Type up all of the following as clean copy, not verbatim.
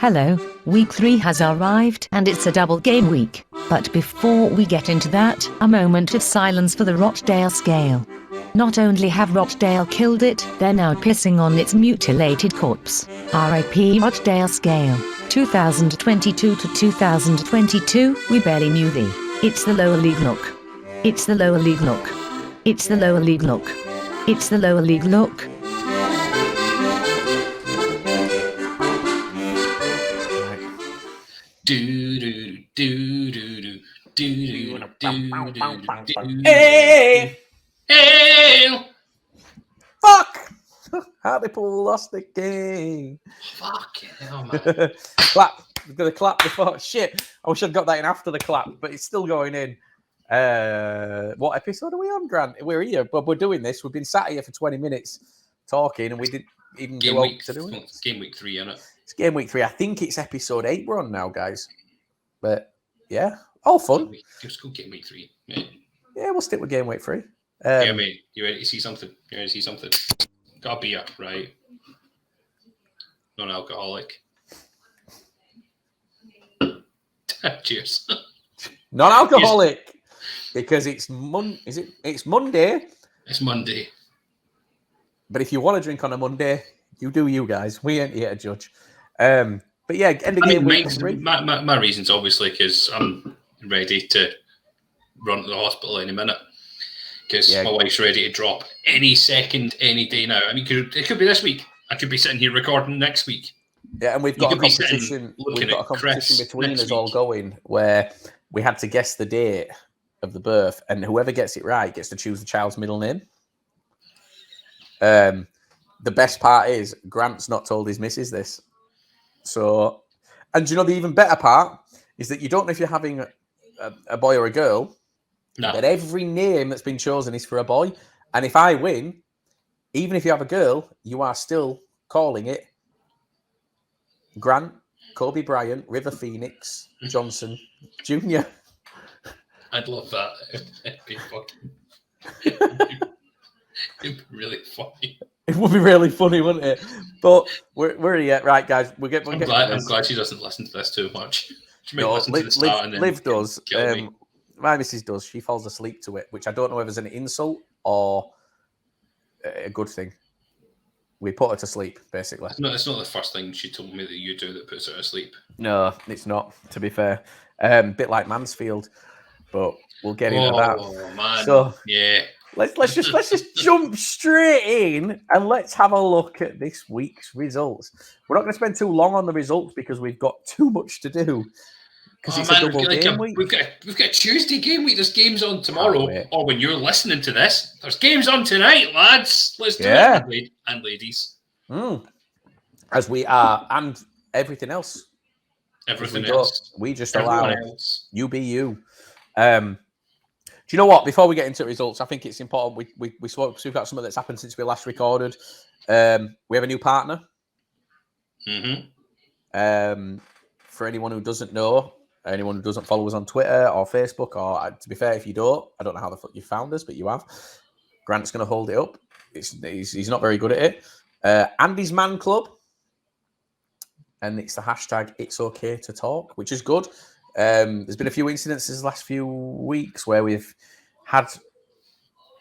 Hello, week 3 has arrived and it's a double game week. But before we get into that, a moment of silence for the Rochdale Scale. Not only have Rochdale killed it, they're now pissing on its mutilated corpse. RIP Rochdale Scale. 2022 to 2022, we barely knew thee. It's the lower league look. It's the lower league look. It's the lower league look. It's the lower league look. Hey! Hey! Fuck! Hartlepool lost the game. Fucking hell, man. Clap. We're going to clap before. Shit. I wish I'd got that in after the clap, but it's still going in. What episode are we on, Grant? We're here, but we're doing this. We've been sat here for 20 minutes talking, and we didn't even go out to do it. It's game week 3, isn't it? It's game week 3. I think it's episode 8 we're on now, guys. But, yeah. All fun. Just go game week 3. Yeah. Yeah, we'll stick with game week 3. Yeah, mate. You ready to see something? You ready to see something? Got a beer, right? Non-alcoholic. Cheers. Non-alcoholic. Because it's It's Monday. It's Monday. But if you want to drink on a Monday, you do you guys. We ain't here to judge. But yeah, end of game week 3. My reason's obviously because I'm ready to run to the hospital any minute. Because my wife's ready to drop any second, any day now. I mean, it could be this week. I could be sitting here recording next week. Yeah, and we've got a competition. We've got a competition between us all going where we had to guess the date of the birth, and whoever gets it right gets to choose the child's middle name. The best part is Grant's not told his missus this. So, and you know the even better part is that you don't know if you're having a boy or a girl. No. But every name that's been chosen is for a boy. And if I win, even if you have a girl, you are still calling it Grant, Kobe Bryant, River Phoenix, Johnson, Jr. I'd love that. It'd be really funny. It would be really funny, wouldn't it? But we're here. Right, guys. I'm glad she doesn't listen to this too much. She might listen to the start and then Liv does. My missus does. She falls asleep to it, which I don't know if it's an insult or a good thing. We put her to sleep, basically. It's not the first thing she told me that you do that puts her to sleep. No, it's not, to be fair. Bit like Mansfield, but we'll get into that. Oh, man. So, yeah. Let's just jump straight in and let's have a look at this week's results. We're not going to spend too long on the results because we've got too much to do. Because it's a double game week. We've got a Tuesday game week. There's games on tomorrow. Or when you're listening to this, there's games on tonight, lads. Let's do it. And ladies. As we are, and everything else. Everything else. We just allow you be you. Do you know what? Before we get into results, I think it's important. We spoke about something that's happened since we last recorded. We have a new partner. For anyone who doesn't know, anyone who doesn't follow us on Twitter or Facebook, or to be fair, if you don't, I don't know how the fuck you found us, but you have. Grant's going to hold it up. He's not very good at it. Andy's Man Club. And it's the hashtag It's Okay to Talk, which is good. There's been a few incidences the last few weeks where we've had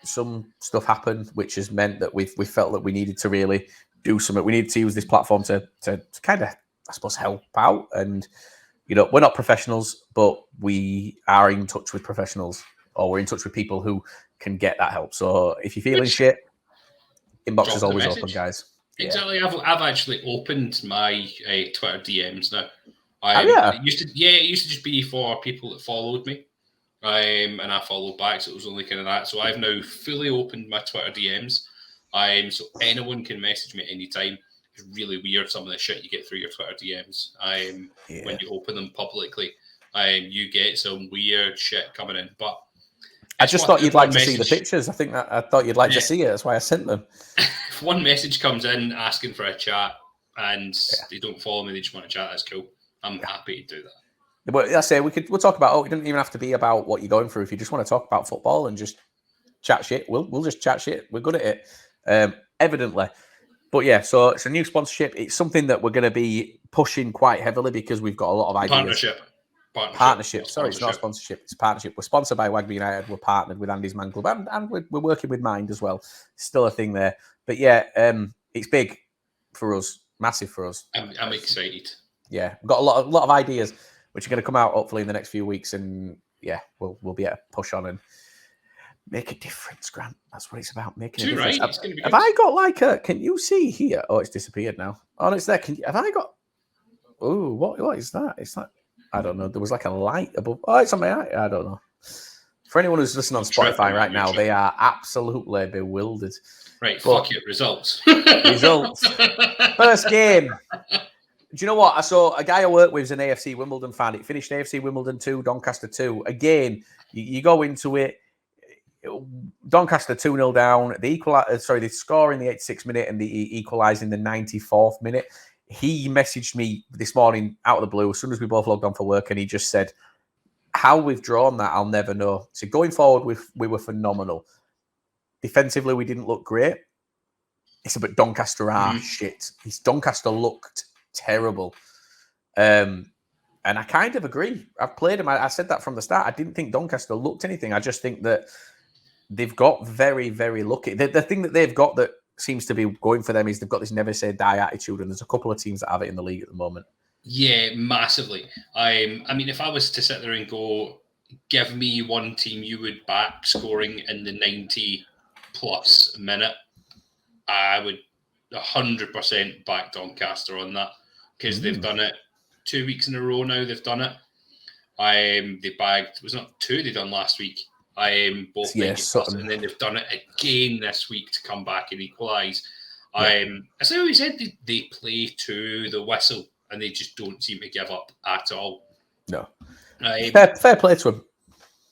some stuff happen, which has meant that we felt that we needed to really do something. We needed to use this platform to kind of, I suppose, help out. And, you know, we're not professionals, but we are in touch with professionals, or we're in touch with people who can get that help. So if you're feeling shit, inbox is always open, guys. Exactly. Yeah. I've actually opened my Twitter DMs now. It used to just be for people that followed me, and I followed back, so it was only kind of that. So I've now fully opened my Twitter DMs, so anyone can message me anytime. It's really weird some of the shit you get through your Twitter DMs. When you open them publicly, you get some weird shit coming in. But I just thought you'd like to see the pictures. I thought you'd like to see it. That's why I sent them. If one message comes in asking for a chat and they don't follow me, they just want to chat, that's cool. I'm happy to do that. But I say we'll talk about. It doesn't even have to be about what you're going through. If you just want to talk about football and just chat shit, we'll just chat shit. We're good at it. Evidently, But yeah, so it's a new sponsorship. It's something that we're going to be pushing quite heavily because we've got a lot of ideas. Partnership. Sorry, it's not a sponsorship. It's a partnership. We're sponsored by Wagby United. We're partnered with Andy's Man Club, and we're working with Mind as well. Still a thing there. But yeah, it's big for us, massive for us. I'm excited. Yeah, we've got a lot of ideas which are going to come out hopefully in the next few weeks, and yeah, we'll be able to push on and make a difference, Grant. That's what it's about, making a difference. Right. Have I got like a? Can you see here? Oh, it's disappeared now. Oh, no, it's there. Have I got? Oh, what is that? It's like, I don't know. There was like a light above. Oh, it's on my eye. I don't know. For anyone who's listening on Spotify right now, they are absolutely bewildered. Right, fuck it. Results. First game. Do you know what? I saw a guy I work with is an AFC Wimbledon fan. It finished AFC Wimbledon 2, Doncaster 2. Again, you go into it. Doncaster 2-0 down. They score in the 86th minute and they equalise in the 94th minute. He messaged me this morning out of the blue as soon as we both logged on for work, and he just said, how we've drawn that, I'll never know. So going forward, we were phenomenal. Defensively, we didn't look great. It's about Doncaster shit. Doncaster looked terrible. And I kind of agree. I've played them. I said that from the start. I didn't think Doncaster looked anything. I just think that they've got very, very lucky. The thing that they've got that seems to be going for them is they've got this never say die attitude, and there's a couple of teams that have it in the league at the moment. Yeah, massively. I mean, if I was to sit there and go, give me one team you would back scoring in the 90-plus minute, I would 100% back Doncaster on that, because they've done it 2 weeks in a row now. They've done it. They bagged, it was not 2 they done last week. Both and then they've done it again this week to come back and equalise. As I always said, they play to the whistle and they just don't seem to give up at all. No. Fair play to them.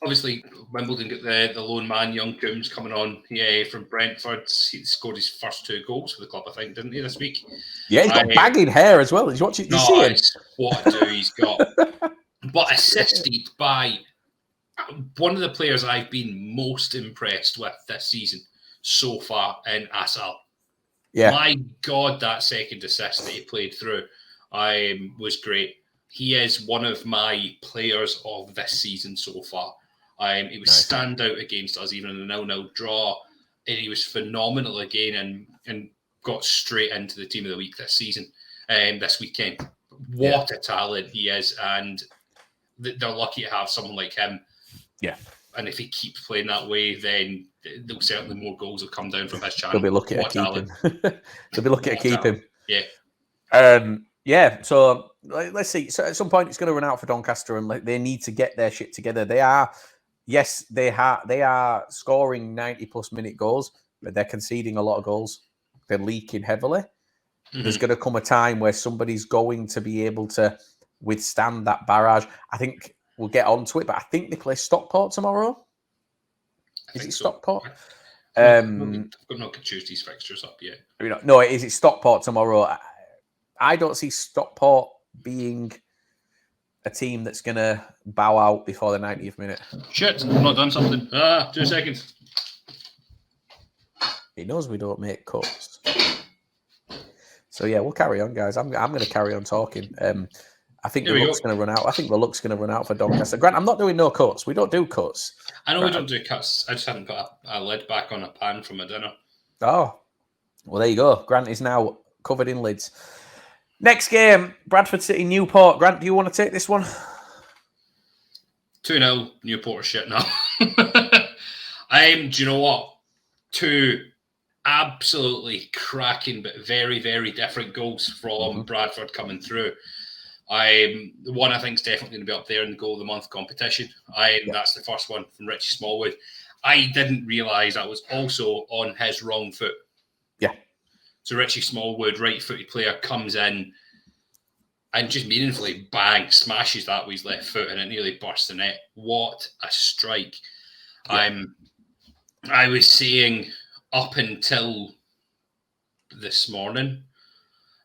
Obviously, Wimbledon got the lone man, Young Coombs, coming on from Brentford. He scored his first 2 goals for the club, I think, didn't he, this week? Yeah, he's got bagging hair as well. Did you watch it? What a do he's got. But assisted by one of the players I've been most impressed with this season so far in Asal. Yeah. My God, that second assist that he played through was great. He is one of my players of this season so far. He was standout against us, even in a 0-0 draw. And he was phenomenal again and got straight into the team of the week this season, this weekend. What a talent he is. And they're lucky to have someone like him. Yeah. And if he keeps playing that way, then there'll certainly more goals will come down from his channel. They'll be lucky to keep him. They'll be lucky to keep him. Yeah. Yeah, so let's see. So at some point, it's going to run out for Doncaster, and they need to get their shit together. They are scoring 90-plus minute goals, but they're conceding a lot of goals. They're leaking heavily. There's going to come a time where somebody's going to be able to withstand that barrage. I think we'll get onto it, but I think they play Stockport tomorrow. Is it Stockport? I've not got Tuesday's fixtures up yet. No, is it Stockport tomorrow? I don't see Stockport being a team that's going to bow out before the 90th minute. Shit, I've not done something. 2 seconds. He knows we don't make cuts. So yeah, we'll carry on, guys. I'm going to carry on talking. I think the luck's going to run out. I think the luck's going to run out for Doncaster. Grant, I'm not doing no cuts. We don't do cuts. I know we don't do cuts. I just haven't put a lid back on a pan for my dinner. Oh, well, there you go. Grant is now covered in lids. Next game, Bradford City, Newport. Grant, do you want to take this one? 2-0, Newport are shit now. Do you know what? 2 absolutely cracking, but very, very different goals from Bradford coming through. One I think is definitely going to be up there in the goal of the month competition. That's the first one from Richie Smallwood. I didn't realise that was also on his wrong foot. Yeah. So Richie Smallwood, right-footed player, comes in and just meaningfully smashes that with his left foot, and it nearly bursts the net. What a strike. Yeah. I was saying up until this morning,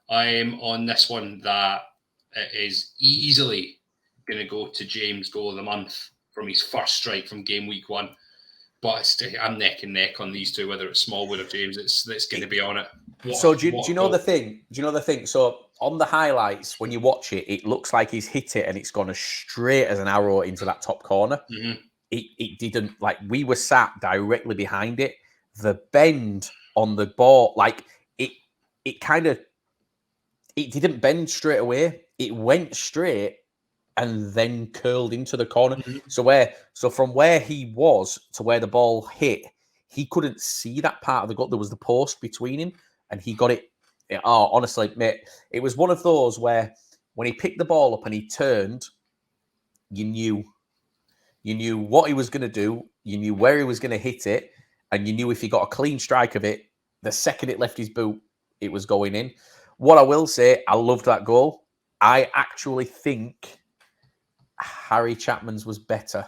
on this one that it is easily going to go to James' goal of the month from his first strike from game week 1. But I'm neck and neck on these two, whether it's Smallwood or James. It's going to be on it. So do you know the thing? Do you know the thing? So on the highlights, when you watch it, it looks like he's hit it and it's gone as straight as an arrow into that top corner. Mm-hmm. It didn't, like, we were sat directly behind it. The bend on the ball, like it didn't bend straight away. It went straight and then curled into the corner. Mm-hmm. So from where he was to where the ball hit, he couldn't see that part of the gut. There was the post between him, and he got it. Oh, honestly, mate, it was one of those where when he picked the ball up and he turned, you knew what he was going to do, you knew where he was going to hit it, and you knew if he got a clean strike of it, the second it left his boot, it was going in. What I will say, I loved that goal. I actually think Harry Chapman's was better.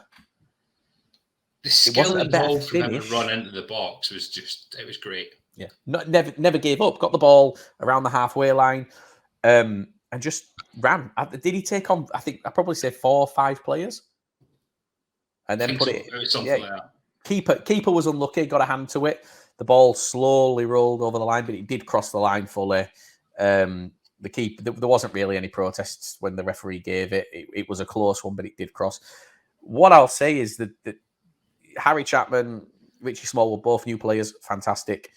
The skill involved for him to run into the box was it was great. Yeah, never gave up. Got the ball around the halfway line, and just ran. Did he take on? I think I probably say 4 or 5 players, and then put it. Something like that. Keeper was unlucky. Got a hand to it. The ball slowly rolled over the line, but it did cross the line fully. The keeper. There wasn't really any protests when the referee gave it. It was a close one, but it did cross. What I'll say is that Harry Chapman, Richie Small were both new players. Fantastic.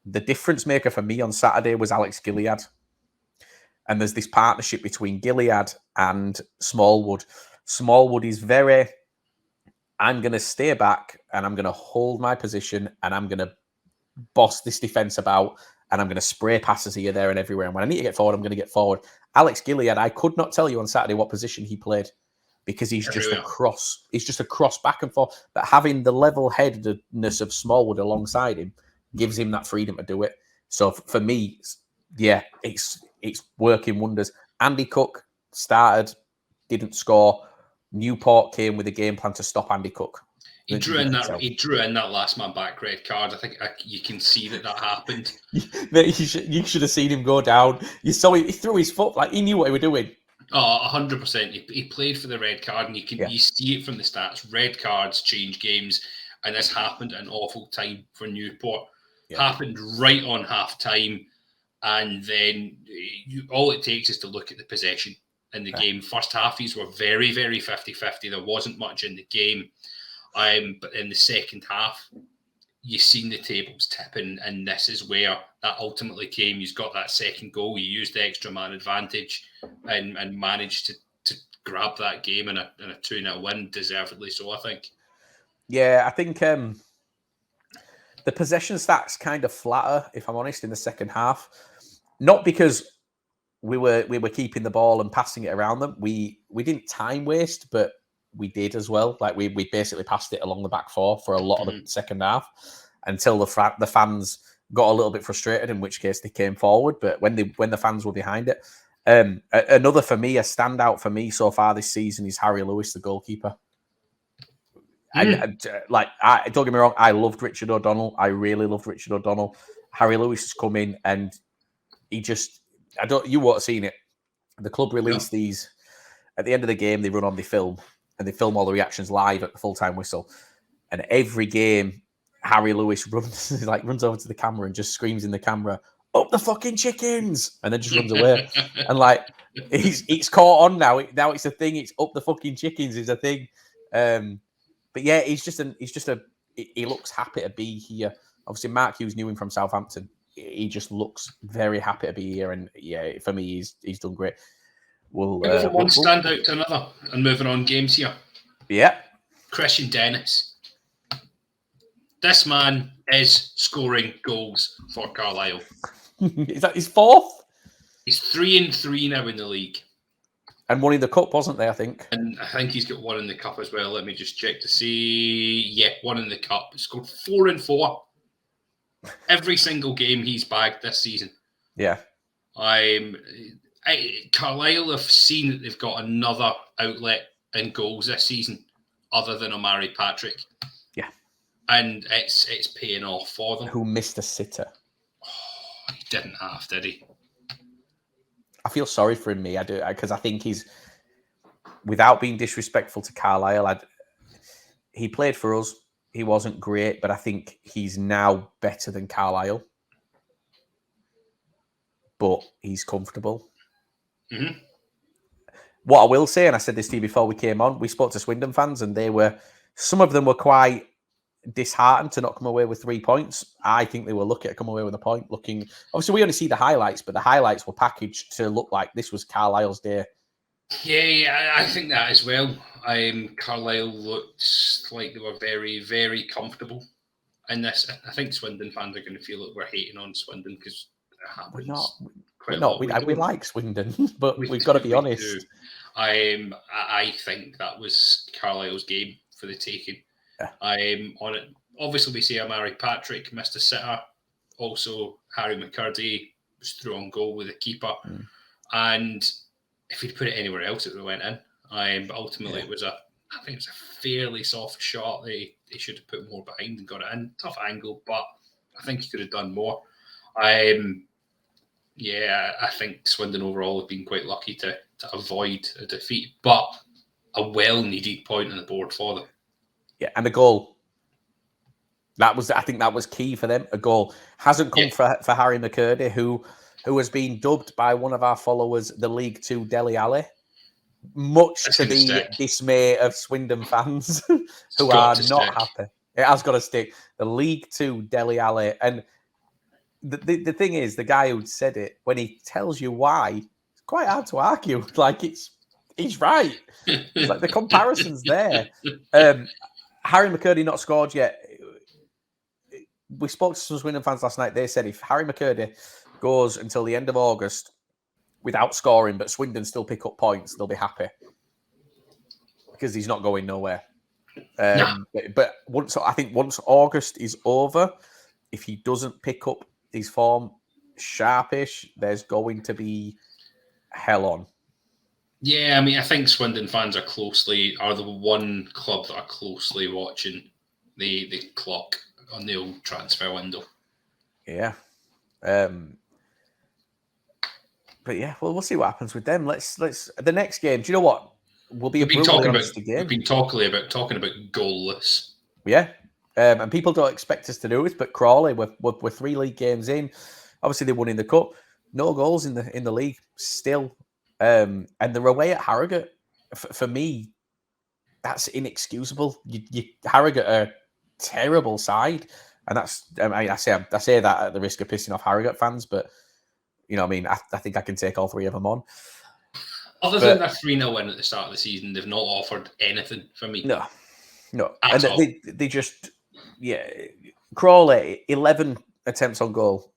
The difference maker for me on Saturday was Alex Gilead. And there's this partnership between Gilead and Smallwood. Smallwood is very, I'm going to stay back and I'm going to hold my position and I'm going to boss this defence about and I'm going to spray passes here, there and everywhere. And when I need to get forward, I'm going to get forward. Alex Gilead, I could not tell you on Saturday what position he played because he's just a cross. He's just a cross back and forth. But having the level-headedness of Smallwood alongside him gives him that freedom to do it. So for me, yeah, it's working wonders. Andy Cook started, didn't score. Newport came with a game plan to stop Andy Cook. He drew in that last man back red card. I think you can see that happened. You should have seen him go down. You saw he threw his foot, like he knew what he was doing. Oh, 100%. He played for the red card, and you see it from the stats. Red cards change games, and this happened at an awful time for Newport. Happened right on half time, and then all it takes is to look at the possession in the game. First halfies were very, very 50-50. There wasn't much in the game. But in the second half, you've seen the tables tipping, and this is where that ultimately came. He's got that second goal. He used the extra man advantage and managed to grab that game in a 2-0 win, deservedly so, I think. Yeah, I think the possession stats kind of flatter, if I'm honest, in the second half. Not because we were keeping the ball and passing it around them. We didn't time waste, but we did as well. Like we basically passed it along the back four for a lot of the second half until the fans got a little bit frustrated, in which case they came forward. But when the fans were behind it, another for me, a standout for me so far this season is Harry Lewis, the goalkeeper. And don't get me wrong, I loved Richard O'Donnell. I really loved Richard O'Donnell. Harry Lewis has come in and you won't have seen it. The club released these at the end of the game. They run on the film. And they film all the reactions live at the full-time whistle. And every game, Harry Lewis runs over to the camera and just screams in the camera, "Up the fucking chickens!" And then just runs away. And it's caught on now. Now it's a thing. It's up the fucking chickens is a thing. But yeah, he looks happy to be here. Obviously, Mark Hughes knew him from Southampton. He just looks very happy to be here. And yeah, for me, he's done great. One stand out to another, and moving on games here. Yeah. Christian Dennis. This man is scoring goals for Carlisle. Is that his 4th? He's 3-3 now in the league. And one in the cup, wasn't there, I think? And I think he's got one in the cup as well. Let me just check to see. Yeah, one in the cup. He scored 4-4. Every single game he's bagged this season. Yeah. Carlisle have seen that they've got another outlet in goals this season other than Omari Patrick. Yeah. And it's paying off for them. Who missed a sitter. Oh, he didn't have, did he? I feel sorry for him, I do, because I think he's, without being disrespectful to Carlisle, he played for us. He wasn't great, but I think he's now better than Carlisle. but he's comfortable. Mm-hmm. What I will say, and I said this to you before we came on, we spoke to Swindon fans, and some of them were quite disheartened to not come away with 3 points. I think they were lucky to come away with a point. Obviously, we only see the highlights, but the highlights were packaged to look like this was Carlisle's day. Yeah, I think that as well. Carlisle looked like they were very, very comfortable in this. I think Swindon fans are going to feel like we're hating on Swindon because it happens. We're not. We like Swindon, but we've got to be honest. I think that was Carlisle's game for the taking. Yeah. On it, obviously we see Amari Patrick missed a sitter. Also, Harry McCurdy was through on goal with the keeper, and if he'd put it anywhere else, it would have went in. But ultimately, it was I think it was a fairly soft shot. They should have put more behind and got it in. Tough angle, but I think he could have done more. Yeah, I think Swindon overall have been quite lucky to avoid a defeat, but a well-needed point on the board for them. Yeah, and a goal. I think that was key for them. A goal hasn't come for Harry McCurdy, who has been dubbed by one of our followers the League Two Dele Alli, much to the dismay of Swindon fans who are not happy. It has got to stick. The League Two Dele Alli, and the thing is, the guy who said it, when he tells you why, it's quite hard to argue. Like he's right. It's like the comparison's there. Harry McCurdy not scored yet. We spoke to some Swindon fans last night. They said if Harry McCurdy goes until the end of August without scoring, but Swindon still pick up points, they'll be happy because he's not going nowhere. But once August is over, if he doesn't pick up his form sharpish, there's going to be hell on. Yeah, I mean, I think Swindon fans are the one club that are closely watching the clock on the old transfer window. Yeah. But yeah, well, we'll see what happens with them. Let's the next game. Do you know what? We'll be brutally honest again. We've been talking about goalless. Yeah. And people don't expect us to do it, but Crawley, we're 3 league games in. Obviously, they won in the cup. No goals in the league still. And they're away at Harrogate. For me, that's inexcusable. Harrogate are a terrible side, and I say that at the risk of pissing off Harrogate fans, but you know what I mean. I think I can take all 3 of them on. Other than their 3-0 win at the start of the season, they've not offered anything for me. No. And they just, Crawley, 11 attempts on goal.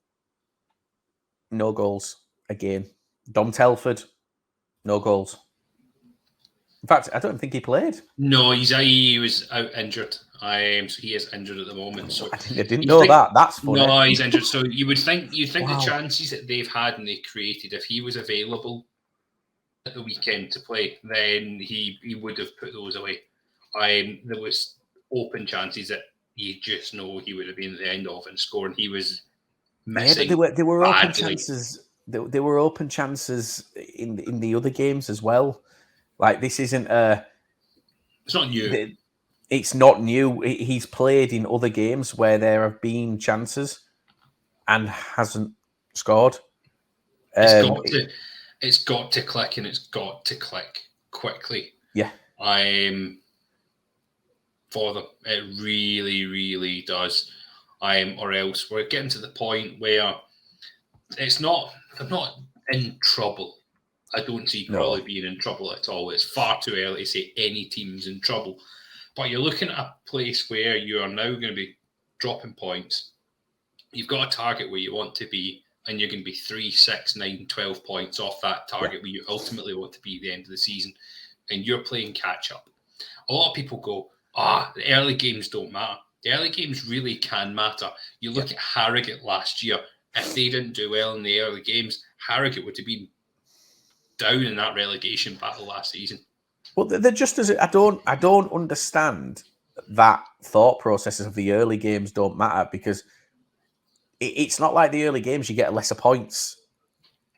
No goals again. Dom Telford, no goals. In fact, I don't think he played. No, he was out injured. So he is injured at the moment. So I didn't know that. That's funny. No, he's injured. So you'd think wow. The chances that they've had and they created, if he was available at the weekend to play, then he would have put those away. There was open chances that you just know he would have been at the end of and scoring. He was missing. Yeah, but there were open chances. There were open chances in the other games as well. Like this isn't it's not new. It's not new. He's played in other games where there have been chances and hasn't scored. It's got to click, and it's got to click quickly. Yeah. For them, it really, really does. Or else we're getting to the point where they're not in trouble. I don't see Crawley being in trouble at all. It's far too early to say any team's in trouble. But you're looking at a place where you are now going to be dropping points. You've got a target where you want to be, and you're going to be 3, 6, 9, 12 points off that target where you ultimately want to be at the end of the season, and you're playing catch-up. A lot of people go, the early games don't matter. The early games really can matter. You look at Harrogate last year. If they didn't do well in the early games, Harrogate would have been down in that relegation battle last season. Well, they're just as I don't understand that thought process of the early games don't matter, because it's not like the early games you get lesser points.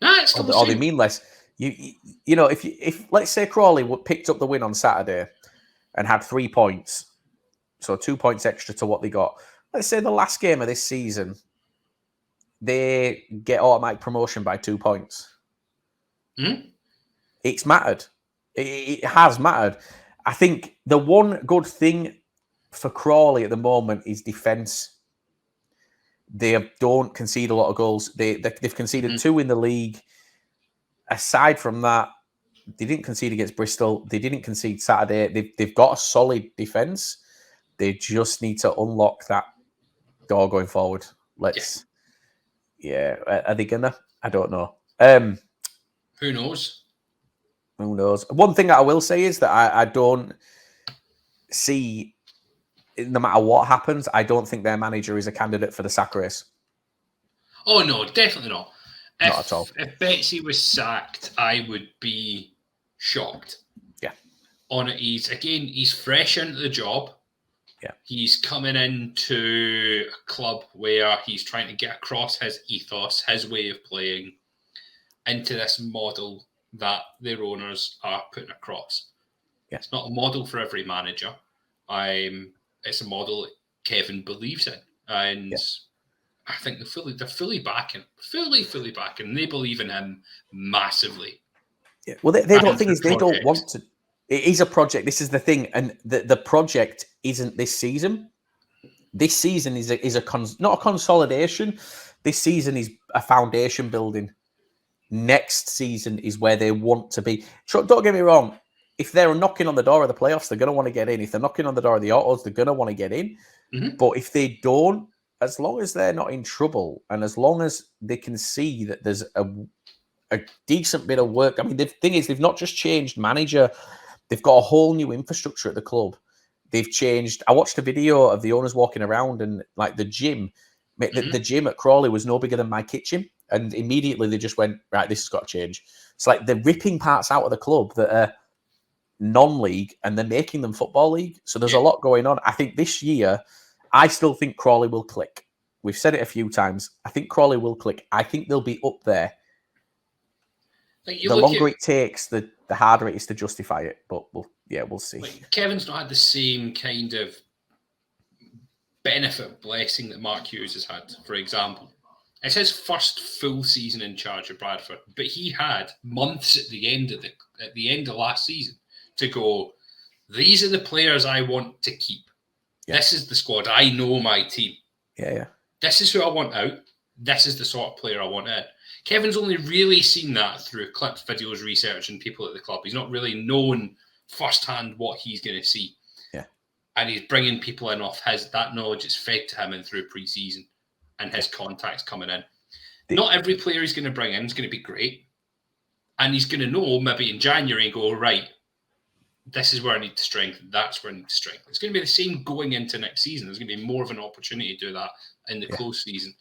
Or they mean less. You know, if let's say Crawley picked up the win on Saturday and had 3 points, so 2 points extra to what they got. Let's say the last game of this season, they get automatic promotion by 2 points. It's mattered. It has mattered. I think the one good thing for Crawley at the moment is defence. They don't concede a lot of goals. They've conceded 2 in the league. Aside from that, they didn't concede against Bristol. They didn't concede Saturday. They've got a solid defence. They just need to unlock that door going forward. Are they gonna? I don't know. Who knows? Who knows? One thing that I will say is that I don't see, no matter what happens, I don't think their manager is a candidate for the sack race. Oh, no, definitely not. Not at all. If Betsy was sacked, I would be shocked. Yeah. On it, he's fresh into the job. Yeah. He's coming into a club where he's trying to get across his ethos, his way of playing, into this model that their owners are putting across. Yeah. It's not a model for every manager. It's a model that Kevin believes in. And I think they're fully backing. Fully backing. They believe in him massively. Yeah. Well, they don't think they don't want to. It is a project. This is the thing. And the project isn't this season. This season is not a consolidation. This season is a foundation building. Next season is where they want to be. Don't get me wrong. If they're knocking on the door of the playoffs, they're going to want to get in. If they're knocking on the door of the autos, they're going to want to get in. Mm-hmm. But if they don't, as long as they're not in trouble and as long as they can see that there's a decent bit of work. I mean, the thing is, they've not just changed manager. They've got a whole new infrastructure at the club. They've changed. I watched a video of the owners walking around and like the gym. The gym at Crawley was no bigger than my kitchen. And immediately they just went, right, this has got to change. It's like they're ripping parts out of the club that are non-league and they're making them football league. So there's a lot going on. I think this year, I still think Crawley will click. We've said it a few times. I think Crawley will click. I think they'll be up there. The longer it takes, the harder it is to justify it. But we'll see. Kevin's not had the same kind of benefit blessing that Mark Hughes has had, for example. It's his first full season in charge of Bradford, but he had months at the end of last season to go, these are the players I want to keep. Yeah. This is the squad. I know my team. Yeah. This is who I want out. This is the sort of player I want in. Kevin's only really seen that through clips, videos, research, and people at the club. He's not really known firsthand what he's going to see. Yeah. And he's bringing people in off that knowledge is fed to him and through pre-season and his contacts coming in. Not every player he's going to bring in is going to be great. And he's going to know maybe in January and go, right, this is where I need to strengthen. That's where I need to strengthen. It's going to be the same going into next season. There's going to be more of an opportunity to do that in the close season.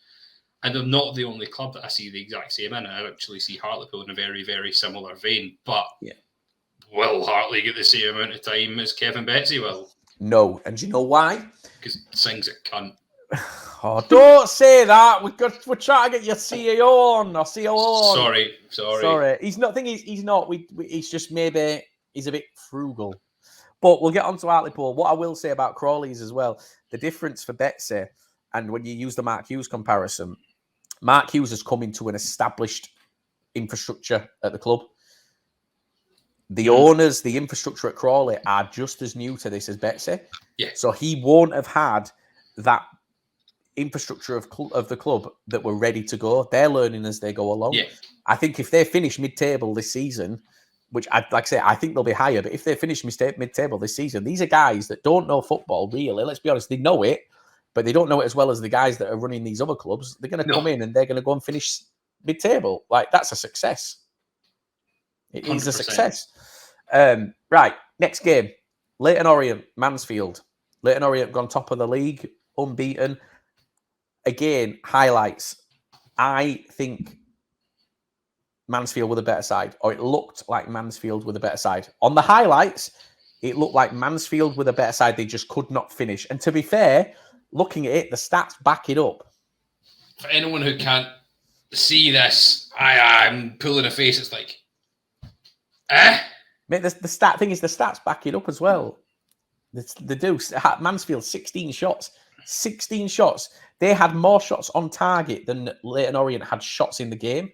And they're not the only club that I see the exact same in. I actually see Hartlepool in a very, very similar vein. But will Hartley get the same amount of time as Kevin Betsy will? No. And do you know why? Because Singh's a cunt. Oh, don't say that. We're trying to get your CEO on. Or COO on. Sorry. He's not. He's not. He's just maybe he's a bit frugal. But we'll get on to Hartlepool. What I will say about Crawley's as well, the difference for Betsy, and when you use the Mark Hughes comparison, Mark Hughes has come into an established infrastructure at the club. The owners, the infrastructure at Crawley are just as new to this as Betsy. Yeah. So he won't have had that infrastructure of the club that were ready to go. They're learning as they go along. Yeah. I think if they finish mid-table this season, which I think they'll be higher, but if they finish mid-table this season, these are guys that don't know football really. Let's be honest, they know it, but they don't know it as well as the guys that are running these other clubs. They're going to come in and they're going to go and finish mid-table. Like, that's a success. It is 100%. A success. Right, next game. Leyton Orient, Mansfield. Leyton Orient gone top of the league, unbeaten. Again, highlights. I think Mansfield were the better side, or it looked like Mansfield were the better side. On the highlights, it looked like Mansfield were the better side. They just could not finish. And to be fair, looking at it, the stats back it up. For anyone who can't see this, I'm pulling a face. It's like, Mate, the stats back it up as well. They do. Mansfield, 16 shots. 16 shots. They had more shots on target than Leyton Orient had shots in the game.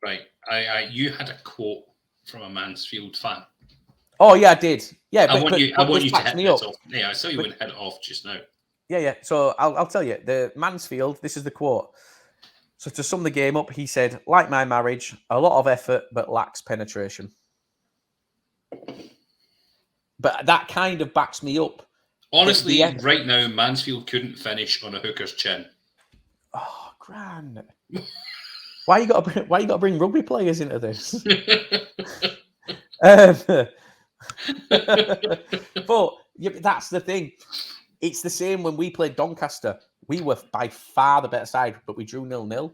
Right. You had a quote from a Mansfield fan. Oh yeah, I did. Yeah, I want you to hit me this up. off. Yeah, I saw you wouldn't hit it off just now. Yeah. So I'll tell you. The Mansfield, this is the quote. So to sum the game up, he said, like my marriage, a lot of effort, but lacks penetration. But that kind of backs me up. Honestly, right now, Mansfield couldn't finish on a hooker's chin. Oh, Grant. Why you got to bring rugby players into this? But that's the thing. It's the same when we played Doncaster. We were by far the better side, but we drew 0-0.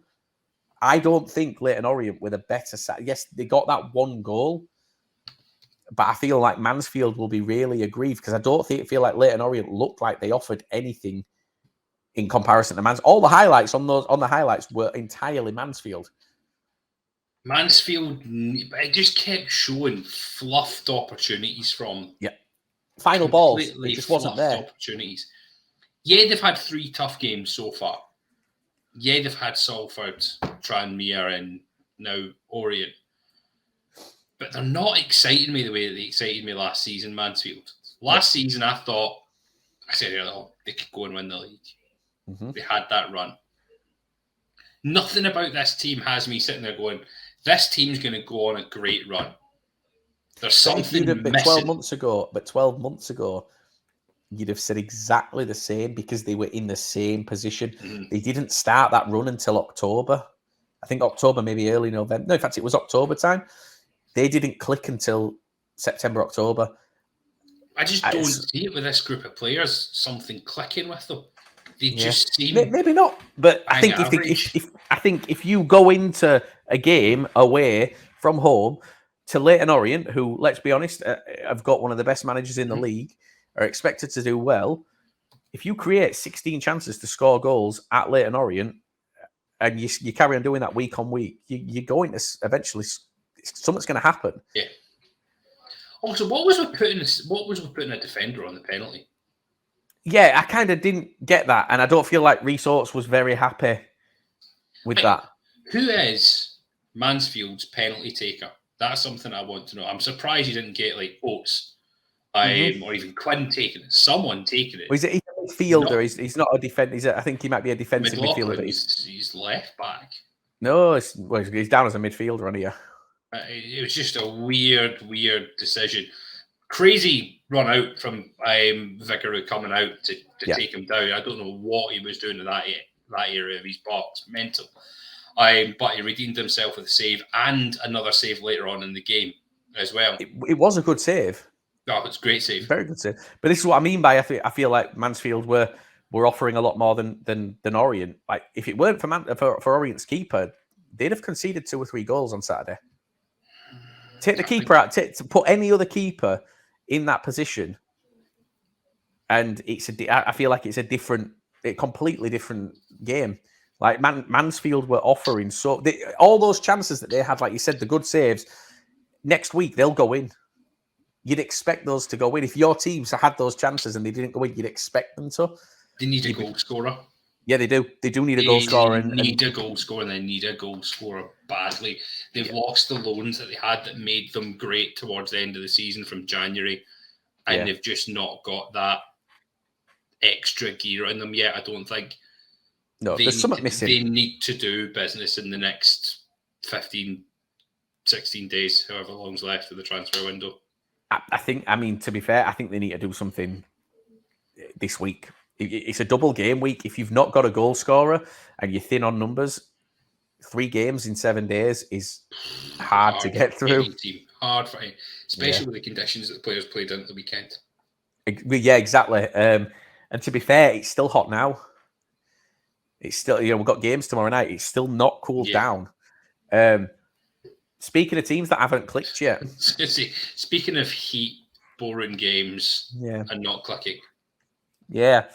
I don't think Leyton Orient were the better side. Yes, they got that one goal, but I feel like Mansfield will be really aggrieved because I don't feel like Leyton Orient looked like they offered anything in comparison to Mansfield. All the highlights on the highlights were entirely Mansfield. Mansfield, it just kept showing fluffed opportunities from final balls. It just wasn't there. Opportunities. Yeah, they've had 3 tough games so far. Yeah, they've had Salford, Tranmere, and now Orient. But they're not exciting me the way that they excited me last season, Mansfield. Last season, I thought, I said, they could go and win the league. Mm-hmm. They had that run. Nothing about this team has me sitting there going, this team's going to go on a great run. There's something missing. 12 months ago, you'd have said exactly the same because they were in the same position. Mm-hmm. They didn't start that run until October. I think October, maybe early November. No, in fact, it was October time. They didn't click until September, October. I just don't see it with this group of players, something clicking with them. They just seem... Maybe not, but I think if you go into a game away from home to Leyton Orient, who, let's be honest, have got one of the best managers in the league, are expected to do well. If you create 16 chances to score goals at Leyton Orient, and you carry on doing that week on week, you're going to eventually something's going to happen. Yeah. Also, what was with putting a defender on the penalty? Yeah, I kind of didn't get that, and I don't feel like Rhys Oates was very happy with that. Who is Mansfield's penalty taker? That's something I want to know. I'm surprised you didn't get like Oates. Or even Quinn taking it. Someone taking it. Well, he's a midfielder. He's not a defender. I think he might be a defensive midfielder. But he's left back. No, he's down as a midfielder on here. It was just a weird decision. Crazy run out from Vickery coming out to take him down. I don't know what he was doing to that area of his box. Mental. But he redeemed himself with a save and another save later on in the game as well. It was a good save. Oh, it's a great save. Very good save. But this is what I mean by I feel like Mansfield were offering a lot more than Orient. Like if it weren't for Orient's keeper, they'd have conceded 2 or 3 goals on Saturday. Take the keeper out. To put any other keeper in that position, and I feel like it's a completely different game. Like Mansfield were offering all those chances that they had, like you said, the good saves. Next week they'll go in. You'd expect those to go in. If your teams had those chances and they didn't go in, you'd expect them to. They need a goal scorer. Yeah, they do. They do need a goal scorer. They need a goal scorer, and they need a goal scorer badly. They've lost the loans that they had that made them great towards the end of the season from January, and they've just not got that extra gear in them yet. I don't think. No, there's something missing. They need to do business in the next 15, 16 days, however long's left of the transfer window. To be fair, I think they need to do something this week. It's a double game week. If you've not got a goal scorer and you're thin on numbers, 3 games in 7 days is hard to get through. Hard for him, especially with the conditions that the players played in at the weekend. Yeah, exactly. And to be fair, it's still hot now. It's still, we've got games tomorrow night. It's still not cooled down. Speaking of teams that haven't clicked yet. Speaking of heat, boring games, and not clicking. Yeah.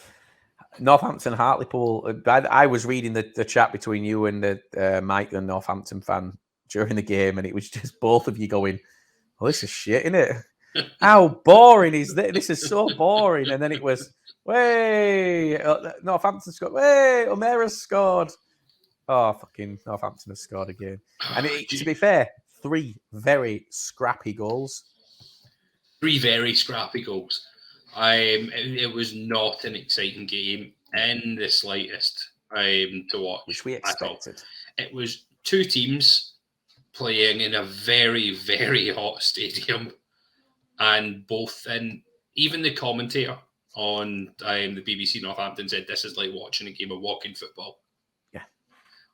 Northampton, Hartlepool. I was reading the chat between you and Mike, the Northampton fan, during the game, and it was just both of you going, "Oh, this is shit, isn't it?" How boring is this? This is so boring. And then it was, way, Northampton scored. Way, O'Meara's scored. Oh, fucking Northampton has scored again. And to be fair, 3 very scrappy goals. 3 very scrappy goals. It was not an exciting game in the slightest to watch. Which we expected. It was 2 teams playing in a very, very hot stadium, and even the commentator on the BBC Northampton said this is like watching a game of walking football. Yeah,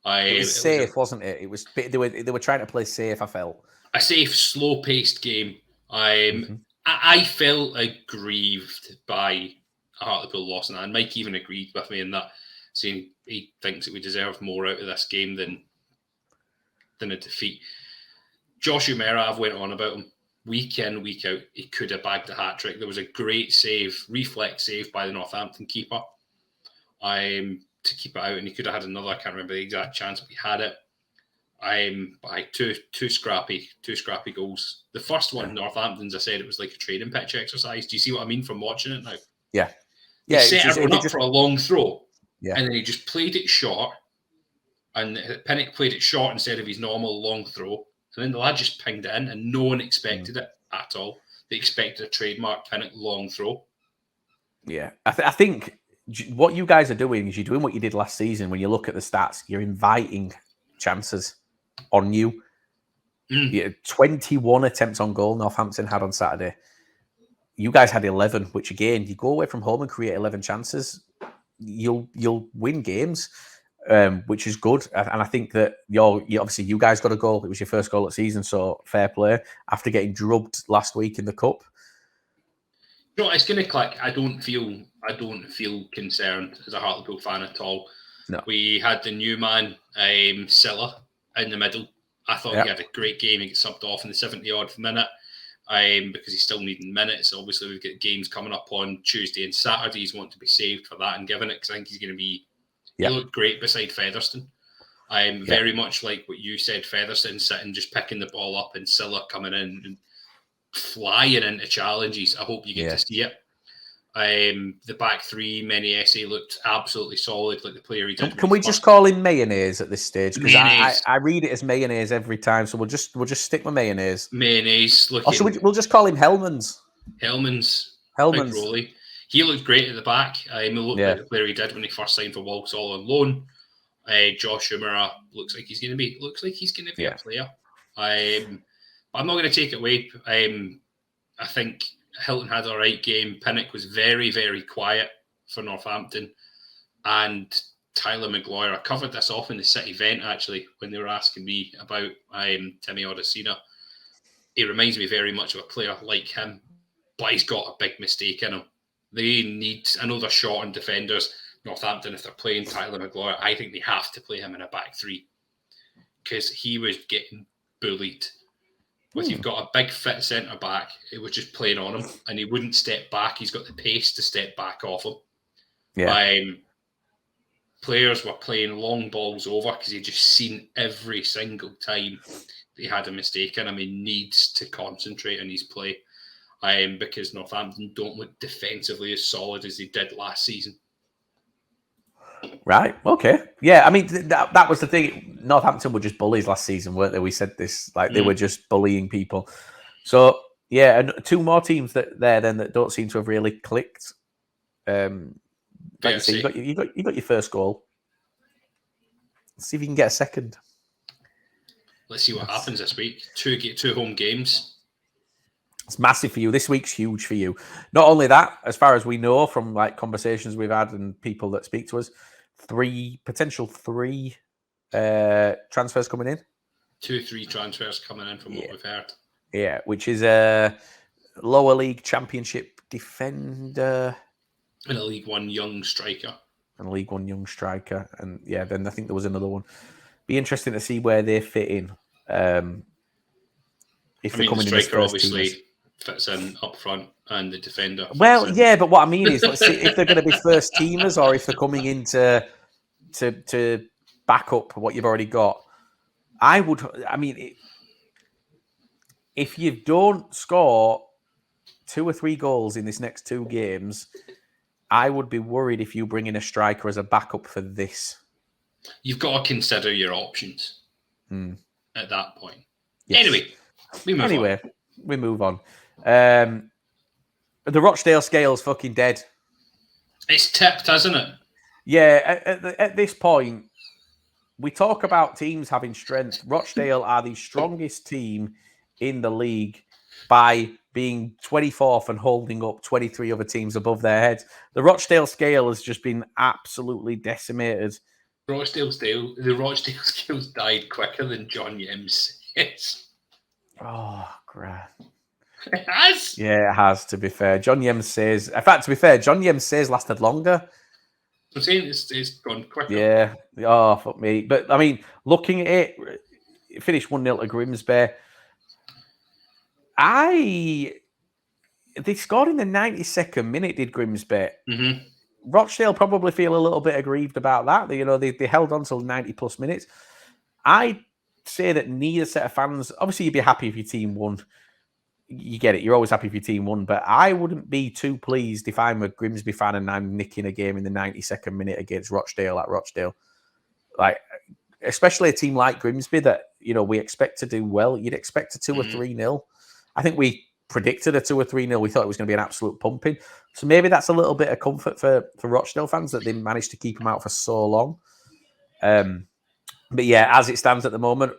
it was safe, wasn't it? It was. They were trying to play safe. I felt a safe, slow-paced game. I felt aggrieved by a Hartlepool loss, and Mike even agreed with me in that, saying he thinks that we deserve more out of this game than a defeat. Josh O'Meara, I've went on about him week in, week out. He could have bagged a hat-trick. There was a great reflex save by the Northampton keeper to keep it out, and he could have had another. I can't remember the exact chance, but he had it. By two scrappy goals. The first one, Northampton's, I said it was like a training pitch exercise. Do you see what I mean from watching it now? Yeah. He set everyone up for a long throw, and then he just played it short, and Pinnock played it short instead of his normal long throw, and then the lad just pinged it in, and no one expected it at all. They expected a trademark Pinnock long throw. Yeah, I think what you guys are doing is you're doing what you did last season. When you look at the stats, you're inviting chances on you. 21 attempts on goal Northampton had on Saturday. You guys had 11, which again, you go away from home and create 11 chances, you'll win games, which is good. And I think that obviously you guys got a goal. It was your first goal of the season, so fair play after getting drubbed last week in the cup. No, it's going to click. I don't feel concerned as a Hartlepool fan at all. No. We had the new man, Silla, in the middle. I thought he had a great game. He got subbed off in the 70-odd minute because he's still needing minutes. Obviously, we've got games coming up on Tuesday and Saturday. He's wanting to be saved for that and given it because I think he's going to be... He looked great beside Featherstone. Very much like what you said, Featherstone sitting, just picking the ball up and Silla coming in and flying into challenges. I hope you get to see it. The back 3, Many SA looked absolutely solid, like the player he did. Can we just call him Mayonnaise at this stage? Because I read it as Mayonnaise every time, so we'll just stick with Mayonnaise. Mayonnaise. We'll just call him Hellmans. Hellmans. Big Rolly. He looked great at the back. He looked like the player he did when he first signed for Walsall on loan. Josh O'Meara looks like he's going to be a player. I'm not going to take it away. I think Hilton had a right game. Pinnock was very, very quiet for Northampton. And Tyler Maguire, I covered this off in the City event, actually, when they were asking me about Timmy Odesina. He reminds me very much of a player like him, but he's got a big mistake in him. I know they're short on defenders. Northampton, if they're playing Tyler Maguire, I think they have to play him in a back 3 because he was getting bullied. You've got a big fit centre back, it was just playing on him, and he wouldn't step back. He's got the pace to step back off him. Yeah. Players were playing long balls over because he just seen every single time that he had a mistake in him. He needs to concentrate on his play because Northampton don't look defensively as solid as they did last season. Right. Okay. Yeah. I mean, that was the thing. Northampton were just bullies last season, weren't they? We said this, they were just bullying people. So yeah, and 2 more teams that don't seem to have really clicked. Like you say, you got your first goal. Let's see if you can get a second. Let's see what happens this week. 2 home games. It's massive for you. This week's huge for you. Not only that, as far as we know from like conversations we've had and people that speak to us, 3 transfers coming in. 2-3 transfers coming in from what we've heard. Yeah, which is a lower league championship defender. And a League One young striker. And then I think there was another one. Be interesting to see where they fit in. If they're coming the striker in obviously fits in up front, and the defender. Well, yeah, but what I mean is, let's see if they're going to be first teamers or if they're coming in to back up what you've already got. If you don't score 2 or 3 goals in this next 2 games, I would be worried if you bring in a striker as a backup for this. You've got to consider your options at that point. Yes. Anyway, we move on. The Rochdale Scale's fucking dead. It's tipped, hasn't it? Yeah, at this point, we talk about teams having strength. Rochdale are the strongest team in the league by being 24th and holding up 23 other teams above their heads. The Rochdale Scale has just been absolutely decimated. The Rochdale Scale's died quicker than John Yim's says. Oh, crap. It has? Yeah, it has, to be fair. John Yem says... In fact, to be fair, John Yem says lasted longer. I'm saying it's gone quicker. Yeah. Oh, fuck me. But, I mean, looking at it, finished 1-0 to Grimsby. They scored in the 92nd minute, did Grimsby. Mm-hmm. Rochdale probably feel a little bit aggrieved about that. They held on till 90-plus minutes. I'd say that neither set of fans... Obviously, you'd be happy if your team won. You get it. You're always happy if your team won. But I wouldn't be too pleased if I'm a Grimsby fan and I'm nicking a game in the 92nd minute against Rochdale at Rochdale. Like, especially a team like Grimsby that, we expect to do well. You'd expect a 2 or 3-0. I think we predicted a 2 or 3-0. We thought it was going to be an absolute pumping. So maybe that's a little bit of comfort for Rochdale fans that they managed to keep them out for so long. But yeah, as it stands at the moment,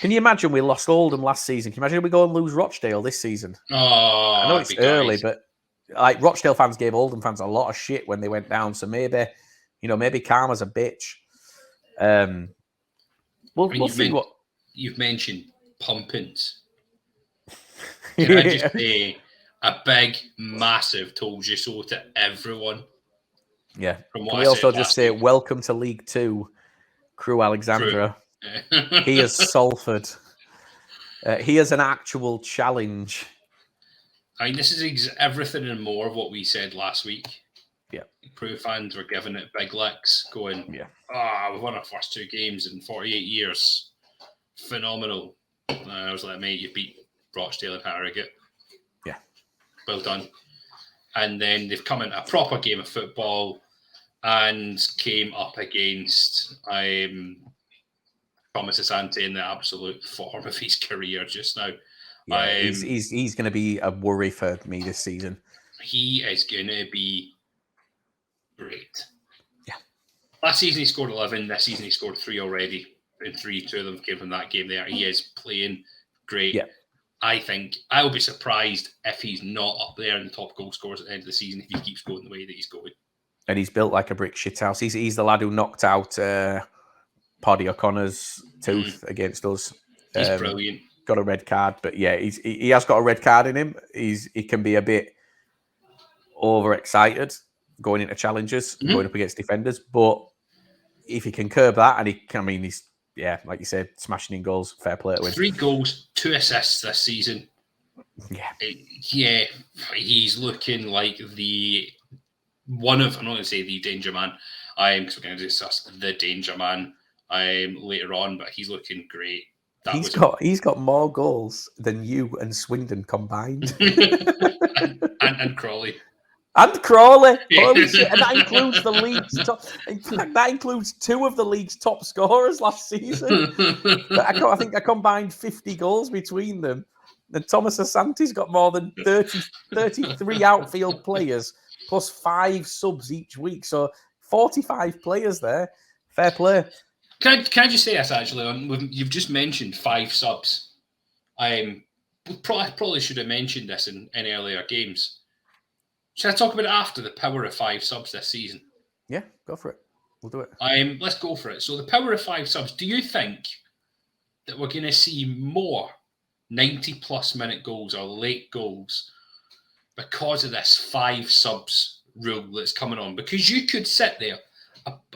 can you imagine we lost Oldham last season? Can you imagine we go and lose Rochdale this season? Oh, I know it's early, but like Rochdale fans gave Oldham fans a lot of shit when they went down. So maybe, maybe karma's a bitch. We'll see what you've mentioned. Pumpins. Can I just say a big, massive told you so to everyone? Yeah. Can we also just say welcome to League 2, Crew Alexandra. He is Salford. He is an actual challenge. I mean, this is everything and more of what we said last week. Yeah. Crew fans were giving it big licks, going, we've won our first 2 games in 48 years. Phenomenal. I was like, mate, you beat Rochdale and Harrogate. Yeah. Well done. And then they've come into a proper game of football and came up against Thomas Asante in the absolute form of his career just now. Yeah, he's going to be a worry for me this season. He is going to be great. Yeah. Last season he scored 11. This season he scored 3 already. And 2 of them came from that game there. He is playing great. Yeah. I think I will be surprised if he's not up there in the top goal scorers at the end of the season if he keeps going the way that he's going. And he's built like a brick shithouse. He's the lad who knocked out Paddy O'Connor's tooth against us. He's brilliant. Got a red card, but yeah, he has got a red card in him. He can be a bit overexcited going into challenges, going up against defenders. But if he can curb that, and he's like you said, smashing in goals, fair play to him. 3 goals, 2 assists this season. Yeah, he's looking like I'm not going to say the danger man, because we're going to discuss the danger man later on, but he's looking great. He's got more goals than you and Swindon combined. and Crawley. And Crawley. Holy shit. And that includes the league's top. In fact, that includes 2 of the league's top scorers last season. I think I combined 50 goals between them. And Thomas Asante's got more than 33 outfield players plus 5 subs each week. So 45 players there. Fair play. Can I just say this, actually? You've just mentioned 5 subs. I probably should have mentioned this in earlier games. Should I talk about it after the power of 5 subs this season? Yeah, go for it. We'll do it. Let's go for it. So the power of 5 subs, do you think that we're going to see more 90-plus minute goals or late goals because of this 5 subs rule that's coming on? Because you could sit there,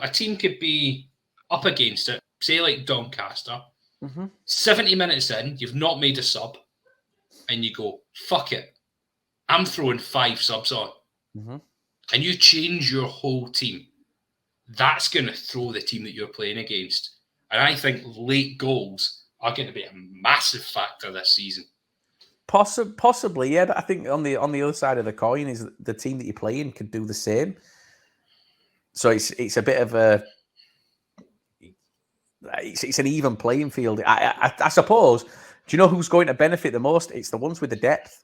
a team could be up against it, say like Doncaster, 70 minutes in, you've not made a sub, and you go, fuck it, I'm throwing 5 subs on. And you change your whole team. That's going to throw the team that you're playing against. And I think late goals are going to be a massive factor this season. Possibly, yeah. But I think on the other side of the coin is the team that you're playing could do the same. So it's a bit of a it's an even playing field. I suppose. Do you know who's going to benefit the most? It's the ones with the depth.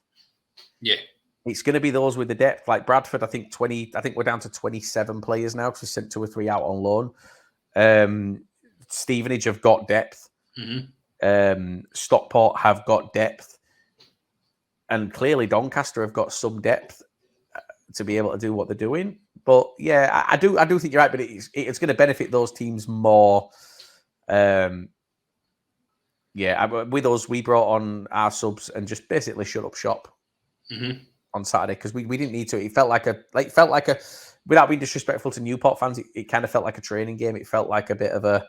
Yeah. It's going to be those with the depth, like Bradford. I think we're down to 27 players now because we sent 2 or 3 out on loan. Stevenage have got depth. Mm-hmm. Stockport have got depth, and clearly Doncaster have got some depth to be able to do what they're doing. But yeah, I do think you're right. But it's going to benefit those teams more. With us, we brought on our subs and just basically shut up shop. Mm-hmm. On Saturday because we didn't need to. It felt like a without being disrespectful to Newport fans, it kind of felt like a training game. It felt like a bit of a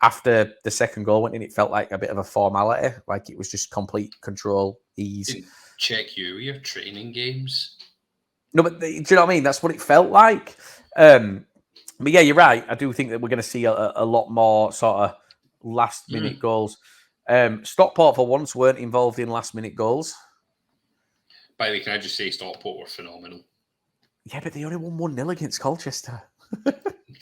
after the second goal went in, it felt like a bit of a formality. Like it was just complete control, ease. Didn't check your training games. No, but do you know what I mean? That's what it felt like. But yeah, you're right. I do think that we're going to see a lot more sort of last minute goals. Stockport for once weren't involved in last minute goals. By the way, can I just say Stockport were phenomenal? Yeah, but they only won 1-0 against Colchester.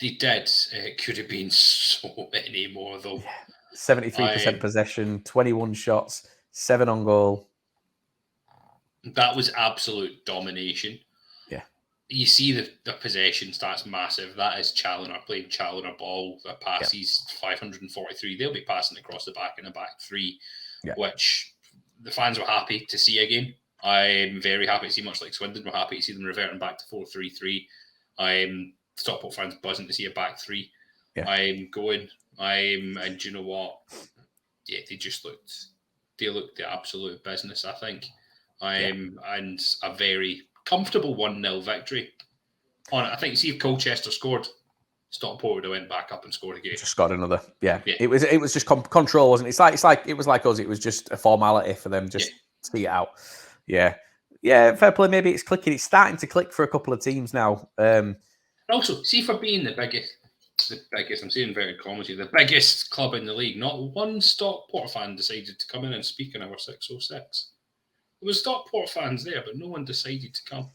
They did. It could have been so many more, though. Yeah. 73% possession, 21 shots, 7 on goal. That was absolute domination. Yeah. You see the possession stats massive. That is Challoner playing Challoner ball. The passes 543. They'll be passing across the back in a back 3, which the fans were happy to see again. I'm very happy to see, much like Swindon, we're happy to see them reverting back to 4-3-3. I'm Stockport fans buzzing to see a back 3. Yeah. And you know what? Yeah, they looked the absolute business, I think. And a very comfortable 1-0 victory. I think, see if Colchester scored, Stockport would have went back up and scored again. Just got another. Yeah. It was just control, wasn't it? It was like us. It was just a formality for them just to see it out. Yeah. Fair play. Maybe it's clicking. It's starting to click for a couple of teams now. Also, see, for being the biggest, I'm saying inverted commas here, the biggest club in the league, not one Stockport fan decided to come in and speak in our 606. There was Stockport fans there, but no one decided to come.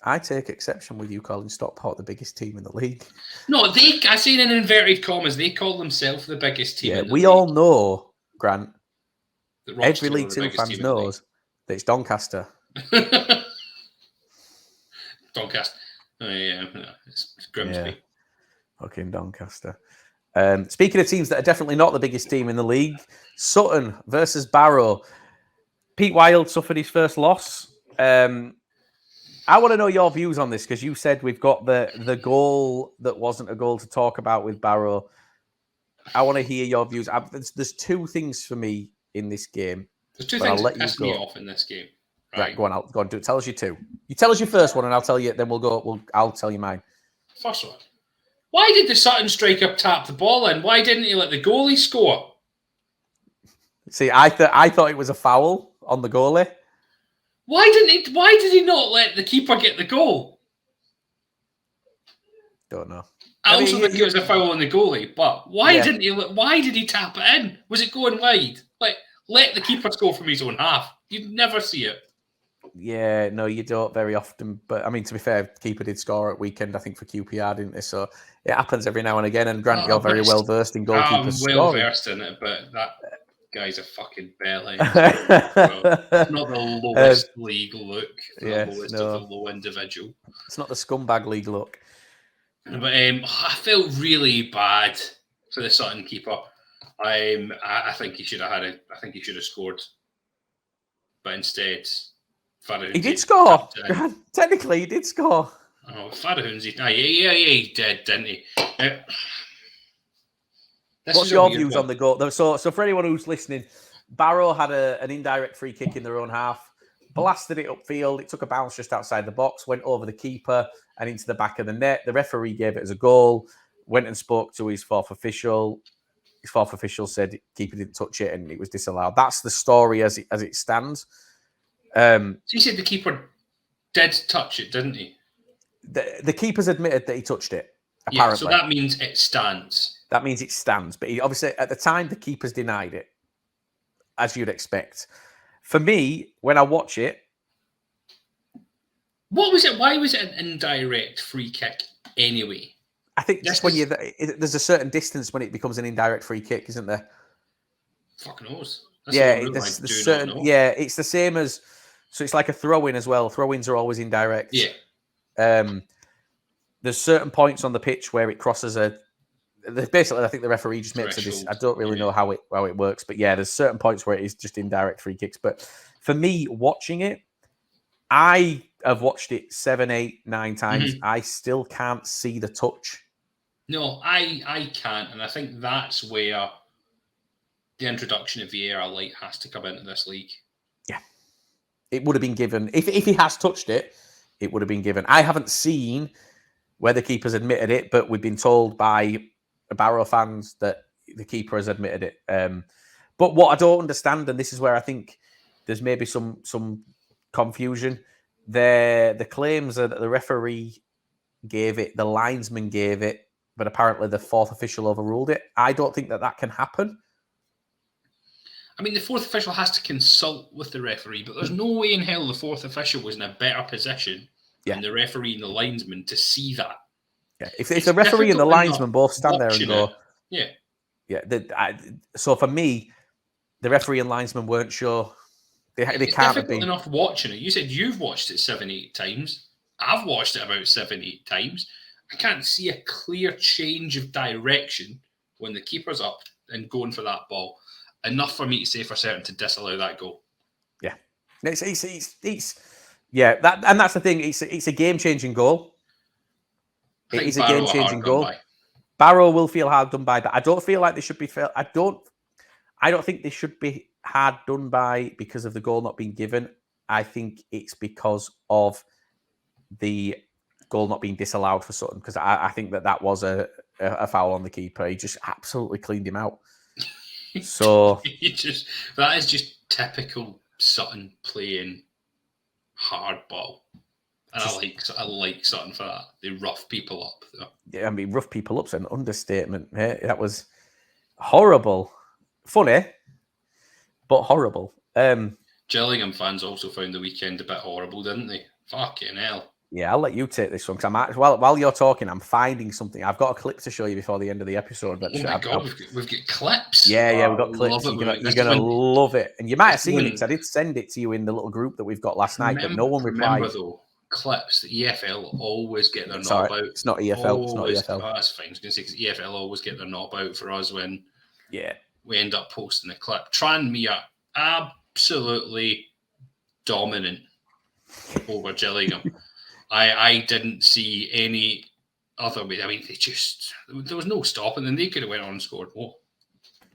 I take exception with you calling Stockport the biggest team in the league. No, I say in inverted commas, they call themselves the biggest team in the league. We all know, Grant, every League League 2 fans knows that it's Doncaster. Doncaster. Oh, yeah, it's Grimsby. Yeah. Fucking Doncaster. Speaking of teams that are definitely not the biggest team in the league, Sutton versus Barrow. Pete Wild suffered his first loss. I want to know your views on this because you said we've got the goal that wasn't a goal to talk about with Barrow. I want to hear your views. There's 2 things for me in this game. There's 2 things that piss me off in this game. Right, go on. Go on. Tell us your 2. You tell us your first one, and I'll tell you. Then I'll tell you mine. First one. Why did the Sutton striker tap the ball in? Why didn't he let the goalie score? See, I thought it was a foul on the goalie. Why did he not let the keeper get the goal? Don't know. I also think it was a foul on the goalie, but why did he tap it in? Was it going wide? Like, let the keeper score from his own half. You'd never see it. Yeah, no, you don't very often. But I mean, to be fair, keeper did score at weekend, I think, for QPR, didn't they? So it happens every now and again. And Grant, you're very well versed in goalkeepers scoring. I'm well versed in it, but that guy's a fucking belly. It's not the lowest league look. The lowest of the low individual. It's not the scumbag league look. But I felt really bad for the Sutton keeper. I think he should have scored, but instead, he did score. Technically, he did score. Oh, Farahunzi. He did, didn't he? What's your views on the goal? So for anyone who's listening, Barrow had an indirect free kick in their own half, blasted it upfield. It took a bounce just outside the box, went over the keeper and into the back of the net. The referee gave it as a goal, went and spoke to his fourth official. His fourth official said keeper didn't touch it and it was disallowed. That's the story as it stands. So you said the keeper did touch it, didn't he? The keeper's admitted that he touched it, apparently. Yeah, so that means it stands. That means it stands. But obviously, at the time, the keeper's denied it, as you'd expect. For me, when I watch it, what was it? Why was it an indirect free kick anyway? I think just when there's a certain distance when it becomes an indirect free kick, isn't there? Fuck knows. There's certain. Yeah, it's the same as. So it's like a throw-in as well. Throw-ins are always indirect. Yeah. There's certain points on the pitch where it crosses a. Basically, I think the referee just makes this. I don't really know how it works, but yeah, there's certain points where it is just indirect free kicks. But for me, watching it, I have watched it 7, 8, 9 times. Mm-hmm. I still can't see the touch. No, I can't, and I think that's where the introduction of VAR light has to come into this league. Yeah, it would have been given if he has touched it. It would have been given. I haven't seen where the keeper's admitted it, but we've been told by Barrow fans that the keeper has admitted it. But what I don't understand, and this is where I think there's maybe some confusion, the claims are that the referee gave it, the linesman gave it, but apparently the fourth official overruled it. I don't think that can happen. I mean, the fourth official has to consult with the referee, but there's no way in hell the fourth official was in a better position than the referee and the linesman to see that. Yeah, if the referee and the linesman both stand there and go, so for me, the referee and linesman weren't sure. They can't have been enough watching it. You said you've watched it 7, 8 times. I've watched it about 7, 8 times. I can't see a clear change of direction when the keeper's up and going for that ball. Enough for me to say for certain to disallow that goal. Yeah, that's the thing. It's a game-changing goal. It is a game-changing goal. Barrow will feel hard done by, but I don't feel like they should be. I don't think they should be hard done by because of the goal not being given. I think it's because of the goal not being disallowed for Sutton, because I think that was a foul on the keeper. He just absolutely cleaned him out. So that is just typical Sutton playing hardball. And I like Sutton for that. They rough people up, though. Yeah, I mean, rough people up's an understatement. Mate. That was horrible. Funny, but horrible. Gillingham fans also found the weekend a bit horrible, didn't they? Fucking hell. Yeah, I'll let you take this one, because while you're talking, I'm finding something. I've got a clip to show you before the end of the episode. But oh my God, we've got clips. Yeah, we've got clips. You're going to love it. And you might have seen it, because I did send it to you in the little group that we've got last night, but no one replied. Remember, though, clips, the EFL always get their knob out. It's not EFL. It's not EFL. Oh, that's fine. I was going to say, because EFL always get their knob out for us when we end up posting a clip. Tranmere, absolutely dominant over Gillingham. I didn't see any other way. I mean, there was no stopping, and they could have went on and scored more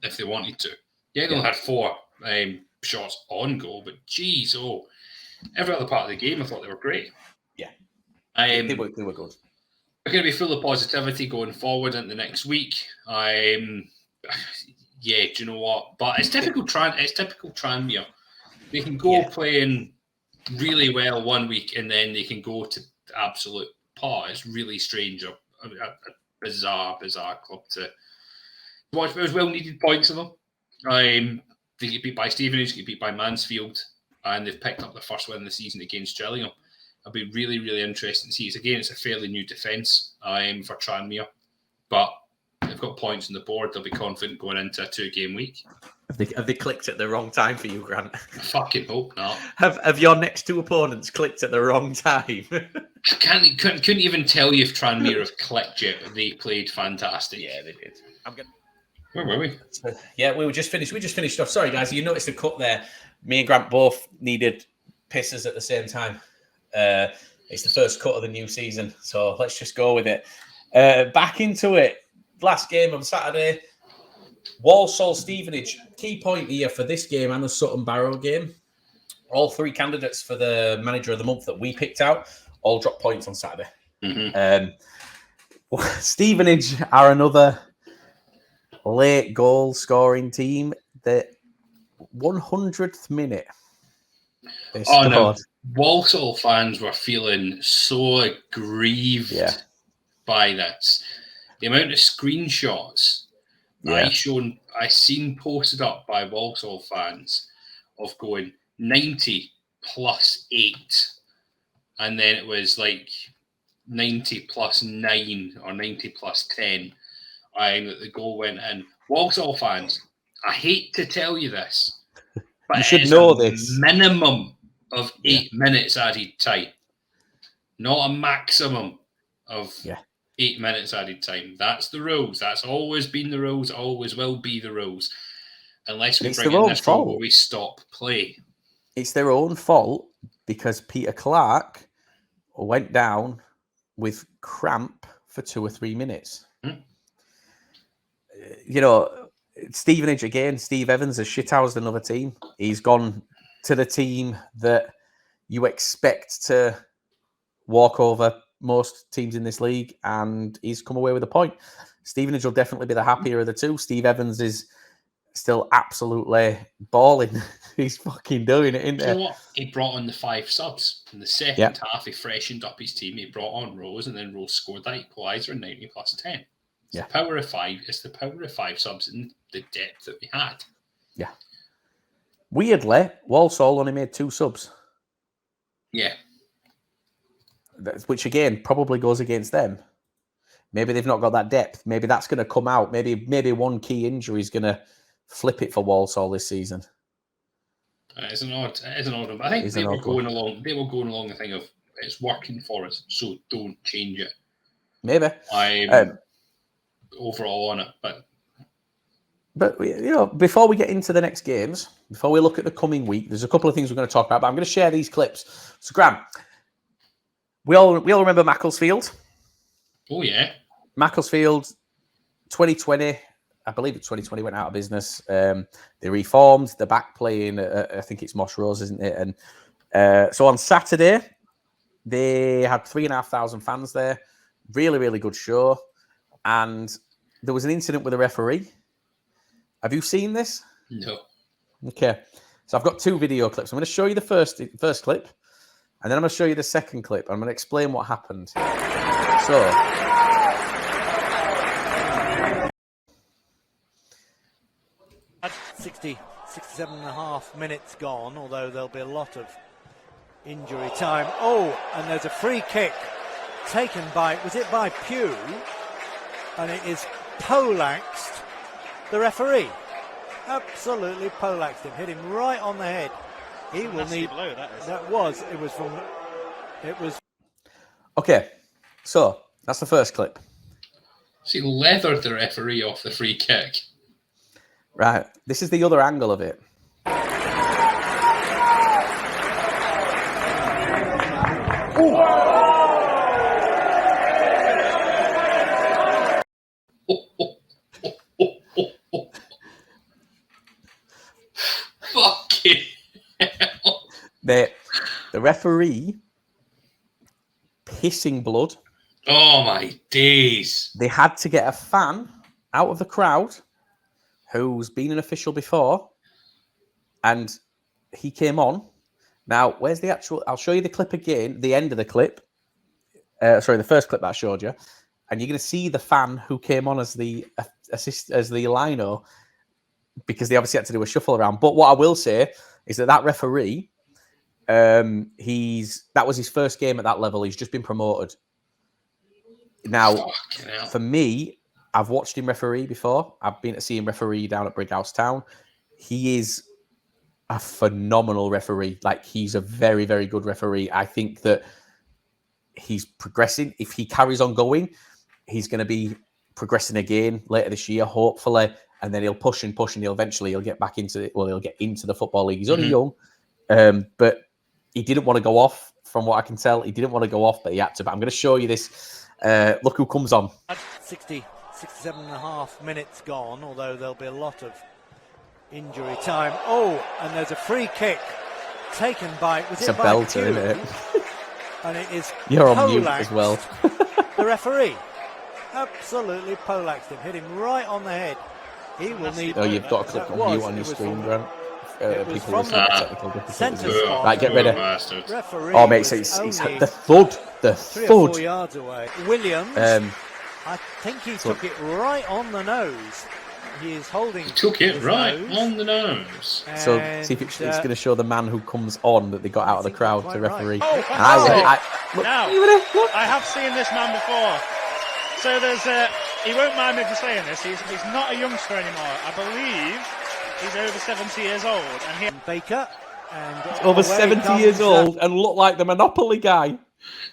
if they wanted to. Yeah, they only had 4 shots on goal, but geez, every other part of the game, I thought they were great. Yeah, they were good. We're going to be full of positivity going forward into next week. Do you know what? But it's typical Tranmere. They can go playing really well one week, and then they can go to absolute par. It's really strange, a bizarre club to watch. But it was well-needed points of them. They get beat by Stevenage, get beat by Mansfield, and they've picked up their first win of the season against Gillingham. It'll be really, really interesting to see. It's a fairly new defence for Tranmere, but they've got points on the board. They'll be confident going into a 2-game week. Have they clicked at the wrong time for you, Grant? I fucking hope not. Have your next 2 opponents clicked at the wrong time? I couldn't even tell you if Tranmere have clicked yet, but they played fantastic. Yeah, they did. Where were we? Yeah, we just finished off. Sorry, guys, you noticed the cut there. Me and Grant both needed pisses at the same time. It's the first cut of the new season, so let's just go with it. Back into it. Last game on Saturday. Walsall Stevenage. Key point here for this game and the Sutton Barrow game. All 3 candidates for the manager of the month that we picked out all dropped points on Saturday. Mm-hmm. Stevenage are another late goal scoring team. The 100th minute. They scored. No. Walsall fans were feeling so aggrieved by this. The amount of screenshots I seen posted up by Walsall fans of going, 90 plus 8. And then it was like 90 plus 9 or 90 plus 10. That the goal went in. Walsall fans, I hate to tell you this, but you should know this. Minimum of 8 minutes added time, not a maximum of 8 minutes added time. That's the rules. That's always been the rules. Always will be the rules, unless we bring in this rule where we stop play. It's their own fault because Peter Clark went down with cramp for 2 or 3 minutes. You know, Stevenage again, Steve Evans has shithoused another team. He's gone to the team that you expect to walk over most teams in this league, and he's come away with a point. Stevenage will definitely be the happier of the two. Steve Evans is still absolutely balling. He's fucking doing it, isn't he? You know what? He brought on the 5 subs. In the second half, he freshened up his team. He brought on Rose, and then Rose scored that equaliser in 90 plus 10. It's the power of 5. It's the power of 5 subs and the depth that we had. Yeah. Weirdly, Walsall only made 2 subs. Yeah. Which, again, probably goes against them. Maybe they've not got that depth. Maybe that's going to come out. Maybe one key injury is going to flip it for Walsall this season. It's an odd. I think they were going along the thing of it's working for us, so don't change it. Maybe. I'm overall on it, but you know, before we get into the next games, before we look at the coming week, there's a couple of things we're going to talk about. But I'm going to share these clips. So, Graham, we all remember Macclesfield. Oh yeah, Macclesfield, 2020. I believe it's 2020 went out of business. They reformed. They're back playing. I think it's Moss Rose, isn't it? And so on Saturday, they had 3,500 fans there. Really, really good show. And there was an incident with a referee. Have you seen this? No. Okay. So I've got 2 video clips. I'm going to show you the first clip, and then I'm going to show you the second clip. I'm going to explain what happened. So. At 67 and a half minutes gone, although there'll be a lot of injury time. Oh, and there's a free kick taken by, was it by Pugh? And it is poleaxed the referee. Absolutely poleaxed him, hit him right on the head. He will need, it was from. Okay, so that's the first clip. So he leathered the referee off the free kick. Right, this is the other angle of it. Fucking hell. The referee pissing blood. Oh my days. They had to get a fan out of the crowd who's been an official before, and he came on. Now, where's the actual... I'll show you the clip again, the end of the clip. Sorry, the first clip that I showed you. And you're going to see the fan who came on as the lino, because they obviously had to do a shuffle around. But what I will say is that referee, that was his first game at that level. He's just been promoted. Now, for me, I've watched him referee before. I've been to see him referee down at Brighouse Town. He is a phenomenal referee. Like, he's a very, very good referee. I think that he's progressing. If he carries on going, he's going to be progressing again later this year, hopefully. And then he'll push and he'll eventually get back into it. Well, he'll get into the Football League. He's only young, but he didn't want to go off. From what I can tell, he didn't want to go off, but he had to. But I'm going to show you this. Look who comes on. 67 and a half minutes gone, although there'll be a lot of injury time. Oh, and there's a free kick taken by... It's a belter, isn't it? And it is... You're on mute as well. The referee absolutely poleaxed him, hit him right on the head. He will need... Oh, you've got a click on mute on your screen, Grant. People with technical difficulties. Right, get ready. Oh, mate, it's the thud. The 3 or 4 yards away. Williams, I think he took it right on the nose. he is holding. He took it right nose. on the nose. So see if it's going to show the man who comes on that they got out of the crowd to referee. Right. I have seen this man before. So he won't mind me for saying this. He's not a youngster anymore. I believe he's over 70 years old. And Baker. And over 70 years old and look like the Monopoly guy.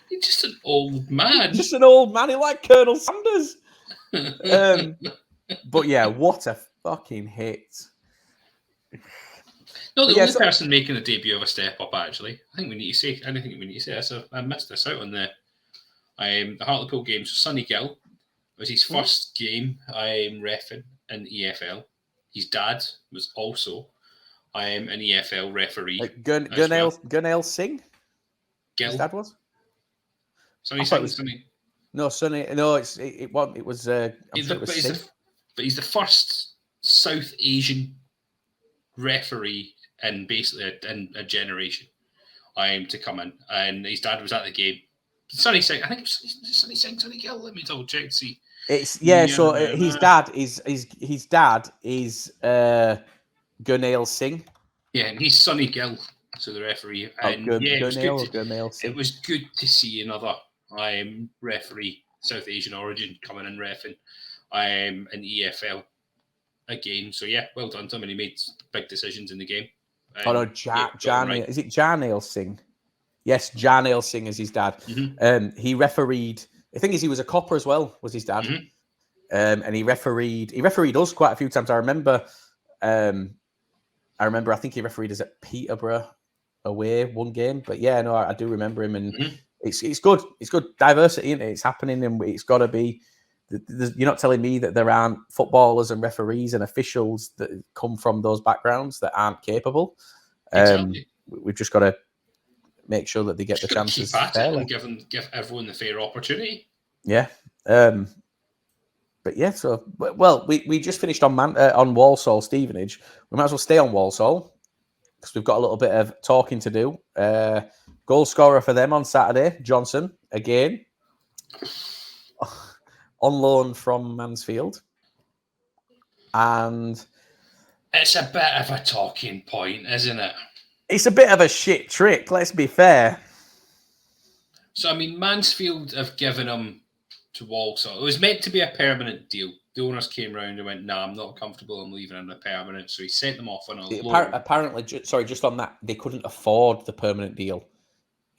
He's just an old man. Just an old man. He like Colonel Sanders. But yeah, what a fucking hit. No, the only person making a debut of a step up, actually. I think we need to say anything we need to say. So I missed this out on the Hartlepool games. Sonny Gill. It was his first game reffing in the EFL. His dad was also an EFL referee. Gurnale Singh? Gill. His dad was? Sonny Singh. No, Sonny. No, it wasn't. It was. I'm sure it was Singh. But he's the first South Asian referee in basically a generation to come in. And his dad was at the game. Sonny Singh, I think it was Sonny Singh, Sonny Gill. Let me double check to see. His dad is Gurnale Singh. Yeah, and he's Sonny Gill, so the referee. And it was good to see another referee, South Asian origin, coming in reffing in EFL again. So yeah, well done to him, and he made big decisions in the game. Is it Jarnail Singh? Yes, Jarnail Singh is his dad. Mm-hmm. He refereed. The thing is, he was a copper as well. Was his dad, and he refereed. He refereed us quite a few times. I remember. I think he refereed us at Peterborough away one game. But yeah, no, I do remember him, and it's good. It's good diversity, isn't it? It's happening, and it's got to be. You're not telling me that there aren't footballers and referees and officials that come from those backgrounds that aren't capable. Exactly. We've just got to make sure that they get the chances fairly. And give everyone the fair opportunity. Yeah. But yeah, so we just finished on Walsall Stevenage. We might as well stay on Walsall because we've got a little bit of talking to do. Goal scorer for them on Saturday, Johnson again, on loan from Mansfield, and it's a bit of a talking point, isn't it? It's a bit of a shit trick. Let's be fair. So I mean, Mansfield have given him to Walsall. It was meant to be a permanent deal. The owners came round and went, "Nah, I'm not comfortable. I'm leaving on a permanent." So he sent them off on a loan. Apparently, just on that, they couldn't afford the permanent deal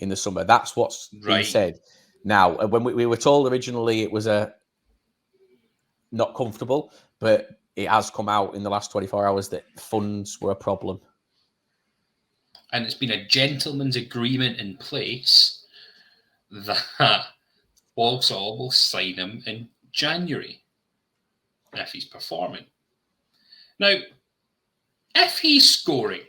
in the summer. That's what's been said. Now, when we were told originally it was not comfortable, but it has come out in the last 24 hours that funds were a problem. And it's been a gentleman's agreement in place that Walsall will sign him in January if he's performing. Now, if he's scoring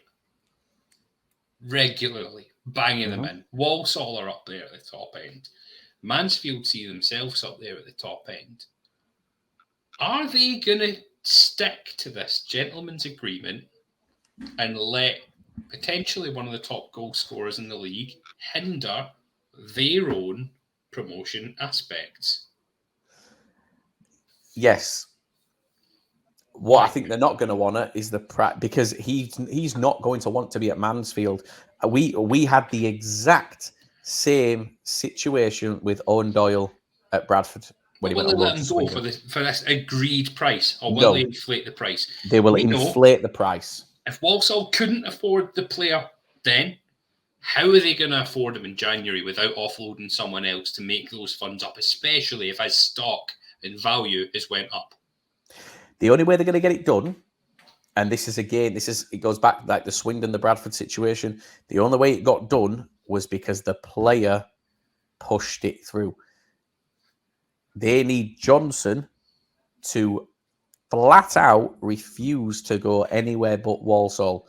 regularly, banging them in, Walsall are up there at the top end. Mansfield see themselves up there at the top end. Are they going to stick to this gentleman's agreement and let potentially one of the top goal scorers in the league hinder their own promotion aspects? Yes. What I think they're not going to want it is because he's not going to want to be at Mansfield. We had the exact same situation with Owen Doyle at Bradford. Will they let him go for this agreed price, or will they inflate the price? They will inflate the price. If Walsall couldn't afford the player then, how are they going to afford him in January without offloading someone else to make those funds up, especially if his stock and value has went up? The only way they're going to get it done, and it goes back like the Swindon, the Bradford situation. The only way it got done was because the player pushed it through. They need Johnson to flat out refuse to go anywhere but Walsall.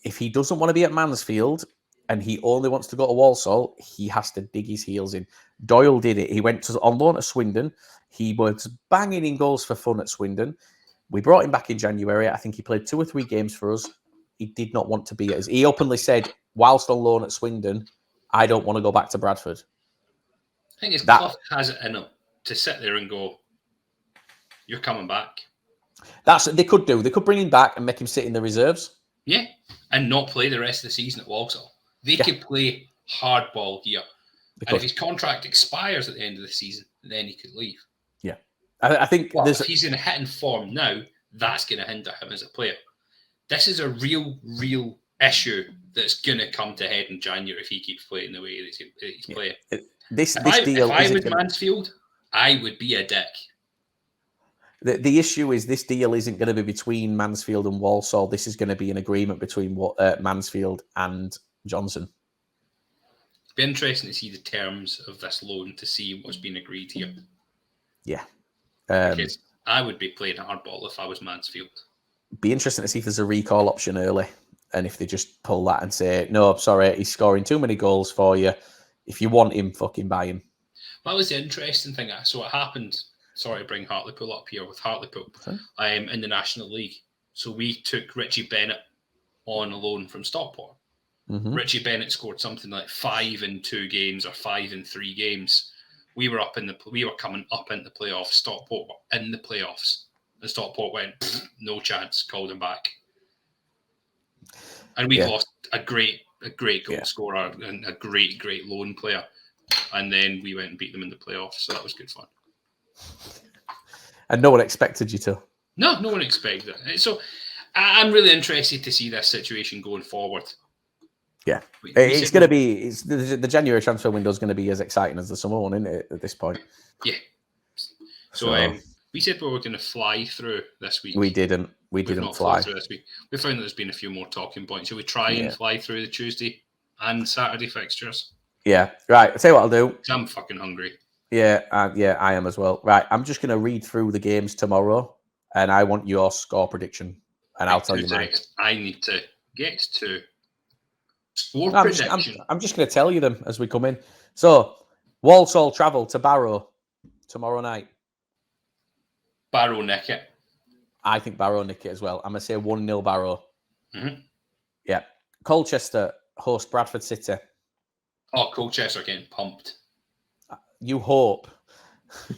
If he doesn't want to be at Mansfield and he only wants to go to Walsall, he has to dig his heels in. Doyle did it. He went on loan to Swindon. He was banging in goals for fun at Swindon. We brought him back in January. I think he played 2 or 3 games for us. He did not want to be at us. He openly said, whilst on loan at Swindon, I don't want to go back to Bradford. I think Clough has it in him to sit there and go, "You're coming back." They could do. They could bring him back and make him sit in the reserves. Yeah, and not play the rest of the season at Walsall. They could play hardball here. And if his contract expires at the end of the season, then he could leave. Yeah. I think if he's in hitting form now, that's going to hinder him as a player. This is a real issue that's going to come to head in January if he keeps playing the way that he's playing. If I was Mansfield, I would be a dick. The issue is this deal isn't going to be between Mansfield and Walsall. This is going to be an agreement between Mansfield and Johnson. It'd be interesting to see the terms of this loan to see what's been agreed here. Yeah. Because I would be playing hardball if I was Mansfield. Be interesting to see if there's a recall option early and if they just pull that and say, no, I'm sorry, he's scoring too many goals for you. If you want him, fucking buy him. That was the interesting thing. So it happened, sorry to bring Hartlepool up here with Hartlepool, in the National League. So we took Richie Bennett on a loan from Stockport. Mm-hmm. Richie Bennett scored something like 5 in 2 games or 5 in 3 games. We were coming up in the playoffs. Stockport were in the playoffs. And Stockport went, no chance, called him back. And we lost a great goal scorer and a great loan player. And then we went and beat them in the playoffs. So that was good fun. And no one expected you to. No one expected it. So I'm really interested to see this situation going forward. Yeah, it's going to be the January transfer window is going to be as exciting as the summer one, isn't it? At this point. Yeah. So we said we were going to fly through this week. We didn't. We didn't fly through this week. We found that there's been a few more talking points. Shall we try and fly through the Tuesday and Saturday fixtures? Yeah. Right. I'll tell you what I'll do. I'm fucking hungry. Yeah. I am as well. Right. I'm just going to read through the games tomorrow, and I want your score prediction, and I'll tell you mine. I need to get to. I'm just going to tell you them as we come in. So, Walsall travel to Barrow tomorrow night. Barrow nick it. I think Barrow nick it as well. I'm going to say 1-0 Barrow. Mm-hmm. Yeah. Colchester host Bradford City. Oh, Colchester getting pumped. You hope.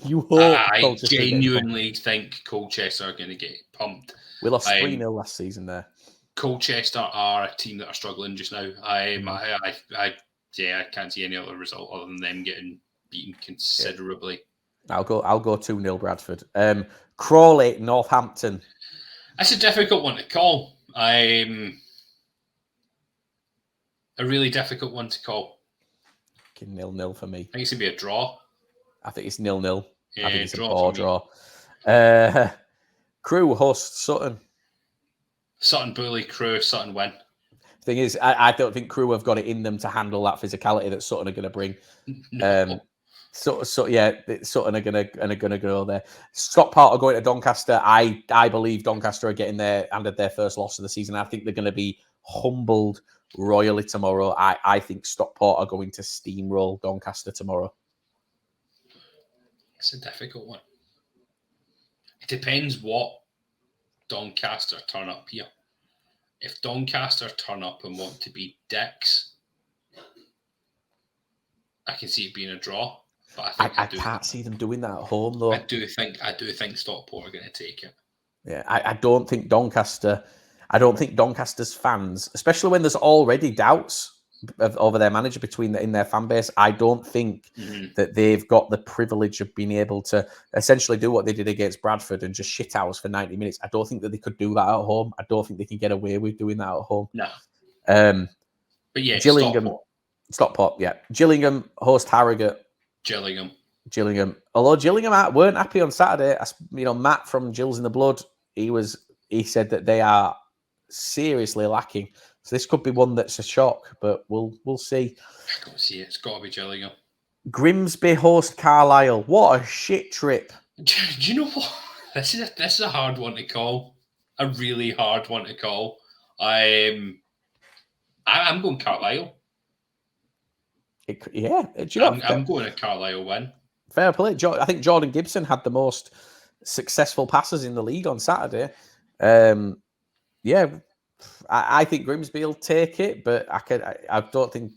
You hope. I genuinely think Colchester are going to get pumped. We lost 3-0 last season there. Colchester are a team that are struggling just now. I can't see any other result other than them getting beaten considerably. I'll go 2-0 Bradford. Crawley, Northampton. That's a difficult one to call. A really difficult one to call. 0-0 for me. I think it's going to be a draw. I think it's 0-0. Yeah, I think it's a poor draw. Crewe host Sutton. Sutton bully, Crewe, Sutton win. Thing is, I don't think Crewe have got it in them to handle that physicality that Sutton are going to bring. No. Sutton are going to go there. Stockport are going to Doncaster. I believe Doncaster are getting handed their first loss of the season. I think they're going to be humbled royally tomorrow. I think Stockport are going to steamroll Doncaster tomorrow. It's a difficult one. It depends what Doncaster turn up here. If Doncaster turn up and want to be dicks, I can see it being a draw. But I can't see them doing that at home though. I do think Stockport are going to take it. Yeah, I don't think Doncaster's fans, especially when there's already doubts over their manager in their fan base, I don't think that they've got the privilege of being able to essentially do what they did against Bradford and just shit hours for 90 minutes. I don't think that they could do that at home. I don't think they can get away with doing that at home. No. But yeah, Stockport, yeah. Gillingham host Harrogate. Gillingham. Although Gillingham weren't happy on Saturday. Matt from Gills in the Blood, he said that they are seriously lacking. So this could be one that's a shock, but we'll see. I can't see it. It's got to be Gillingham. Grimsby host Carlisle. What a shit trip. Do you know what? This is a hard one to call. A really hard one to call. I'm going Carlisle. I'm going to Carlisle win. Fair play. I think Jordan Gibson had the most successful passes in the league on Saturday. I think Grimsby will take it, but I don't think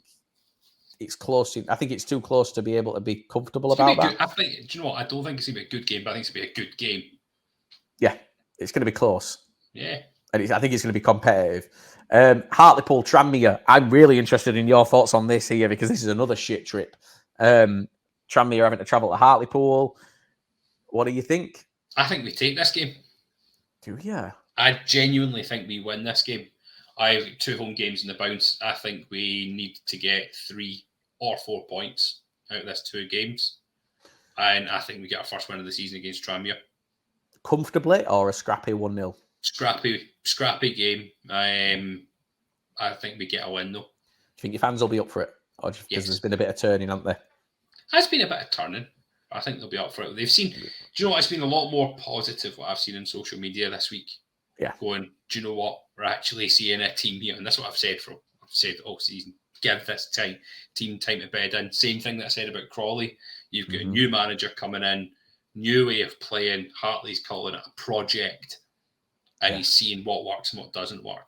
it's close. I think it's too close to be able to be comfortable about that. Do you know what? I don't think it's going to be a good game, but I think it's going to be a good game. Yeah, It's going to be close. Yeah. And I think it's going to be competitive. Hartlepool, Tranmere. I'm really interested in your thoughts on this here because this is another shit trip. Tranmere having to travel to Hartlepool. What do you think? I think we take this game. Do you? I genuinely think we win this game. I have 2 home games in the bounce. I think we need to get 3 or 4 points out of this 2 games. And I think we get our first win of the season against Tranmere. Comfortably or a scrappy 1-0? Scrappy game. I think we get a win, though. Do you think your fans will be up for it? Or because there's been a bit of turning, hasn't there? Has been a bit of turning. I think they'll be up for it. They've seen... Do you know what? It's been a lot more positive what I've seen in social media this week. Yeah. Going, do you know what? We're actually seeing a team here. And that's what I've said all season. Give this team time to bed in. Same thing that I said about Crawley. You've got a new manager coming in, new way of playing. Hartley's calling it a project. And he's seeing what works and what doesn't work.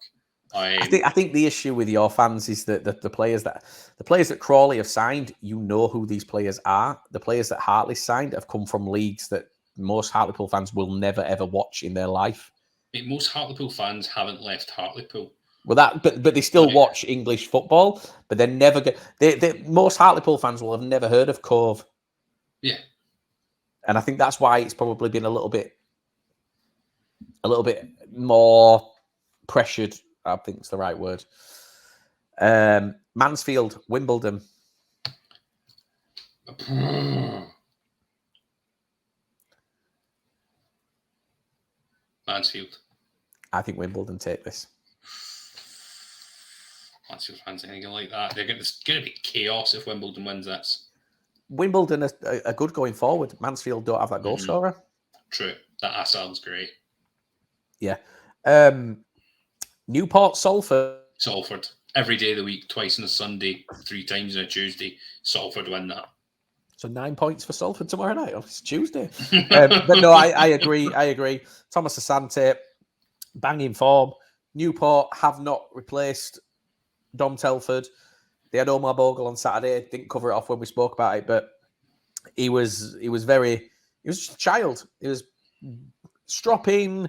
I think the issue with your fans is that the players that Crawley have signed, you know who these players are. The players that Hartley signed have come from leagues that most Hartlepool fans will never ever watch in their life. Most Hartlepool fans haven't left Hartlepool. Well, but they still watch English football, but they're never most Hartlepool fans will have never heard of Cove. Yeah, and I think that's why it's probably been a little bit more pressured. I think it's the right word. Mansfield, Wimbledon. Mansfield. I think Wimbledon take this. Mansfield fans anything like that. There's going to be chaos if Wimbledon wins this. Wimbledon are good going forward. Mansfield don't have that goal scorer. True. That sounds great. Yeah. Newport, Salford. Salford. Every day of the week, twice on a Sunday, 3 times on a Tuesday. Salford win that. So 9 points for Salford tomorrow night. Oh, it's Tuesday. But no, I agree. Thomas Asante, banging form. Newport have not replaced Dom Telford. They had Omar Bogle on Saturday. Didn't cover it off when we spoke about it, but he was just a child. He was stropping,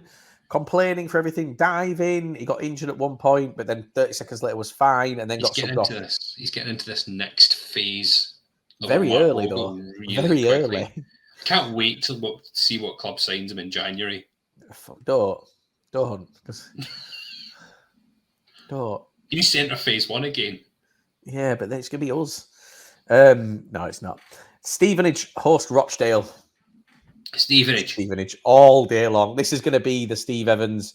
complaining for everything, diving. He got injured at one point, but then 30 seconds later was fine, and then got subbed off. He's getting into this next phase. Very early, though. Very early. Can't wait to see what club signs him in January. Don't. You centre phase 1 again. Yeah, but it's going to be us. No, it's not. Stevenage host Rochdale. Stevenage all day long. This is going to be the Steve Evans.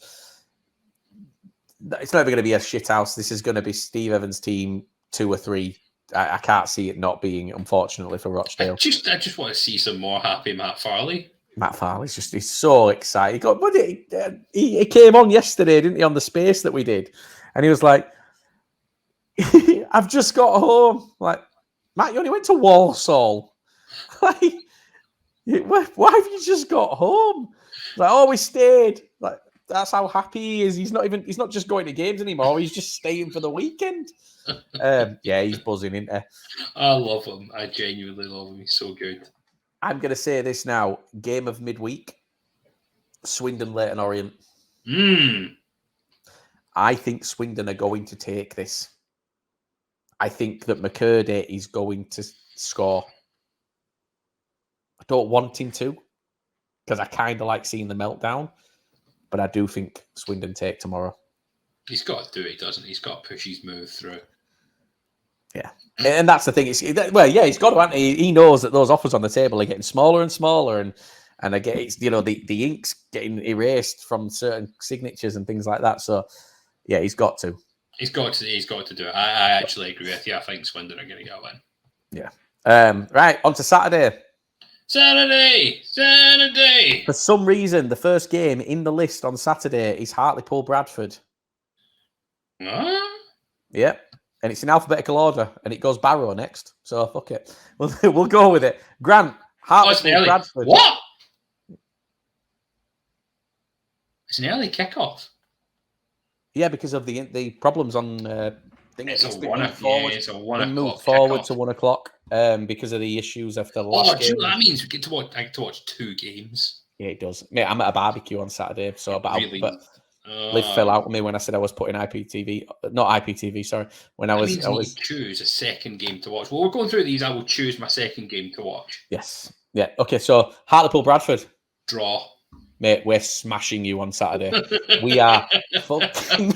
It's never going to be a shithouse. This is going to be Steve Evans' team 2 or 3. I can't see it not being, unfortunately, for Rochdale. I just want to see some more happy Matt Farley. Matt Farley's he's so excited. He came on yesterday, didn't he, on the space that we did? And he was like, I've just got home. Like, Matt, you only went to Walsall. Like, why have you just got home? Like, oh, we stayed. Like, that's how happy he is. He's not just going to games anymore. He's just staying for the weekend. Yeah, he's buzzing, isn't he? I love him. I genuinely love him. He's so good. I'm going to say this now. Game of midweek. Swindon, Leyton Orient. I think Swindon are going to take this. I think that McCurdy is going to score. I don't want him to, because I kind of like seeing the meltdown. But I do think Swindon take tomorrow. He's got to do it, doesn't he? He's got to push his move through. Yeah. And that's the thing. He's got to, hasn't he? He knows that those offers on the table are getting smaller and smaller. And I get, the ink's getting erased from certain signatures and things like that. So, yeah, he's got to. He's got to do it. I actually agree with you. I think Swindon are going to get a win. Yeah. Right, on to Saturday. Saturday! For some reason, the first game in the list on Saturday is Hartlepool Bradford. Huh? Yep. And it's in alphabetical order, and it goes Barrow next. So, fuck it. We'll go with it. Grant, Hartlepool Bradford. What? It's an early kickoff. Yeah, because of the problems on... It's a 1 o'clock. It's a 1 o'clock. Moved forward to 1 o'clock because of the issues after the last game. That means I get to watch 2 games. Yeah, it does. Mate, I'm at a barbecue on Saturday, so Really? but Liv fell out with me when I said I was putting IPTV, not IPTV. Sorry, when I was choose a second game to watch. Well, we're going through these. I will choose my second game to watch. Yes. Yeah. Okay. So Hartlepool Bradford. Draw. Mate, we're smashing you on Saturday. We are fucking.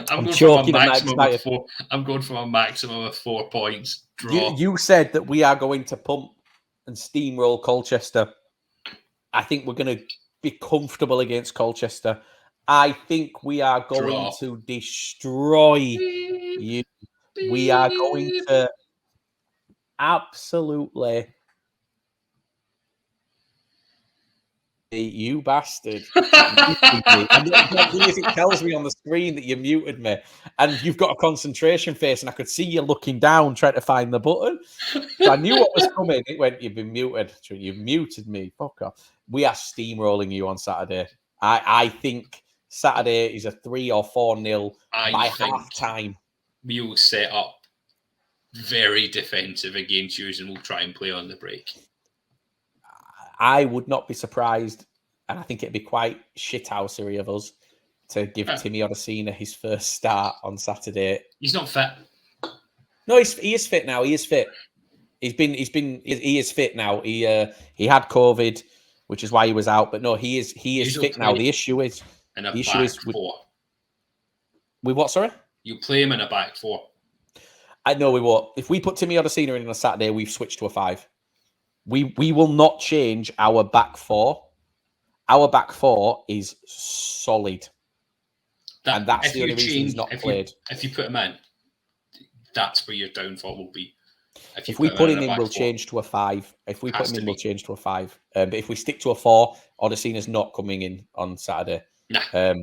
I'm going for a maximum of 4 points. Draw. You said that we are going to pump and steamroll Colchester. I think we're going to be comfortable against Colchester. I think we are going to destroy you. We are going to absolutely. You bastard. And it tells me on the screen that you muted me and you've got a concentration face and I could see you looking down trying to find the button. So I knew what was coming. It went, you've been muted. You've muted me. Fuck off. We are steamrolling you on Saturday. I think Saturday is a 3 or 4-0 by half time. We will set up very defensive against you and we'll try and play on the break. I would not be surprised, and I think it'd be quite shithousery of us to give Timmy Odesina his first start on Saturday. He's not fit. No, he is fit now. He is fit. He is fit now. He had COVID, which is why he was out. But no, he is fit now. The issue is four. With what? Sorry, you play him in a back four. I know we won't. If we put Timmy Odesina in on a Saturday, we've switched to a 5. We will not change our back four. Our back four is solid. And that's the only reason he's not played. If you put him in, that's where your downfall will be. If we put him in, we'll change to a 5. If we put him in, we'll change to a 5. But if we stick to a 4, Odesina's not coming in on Saturday. Nah.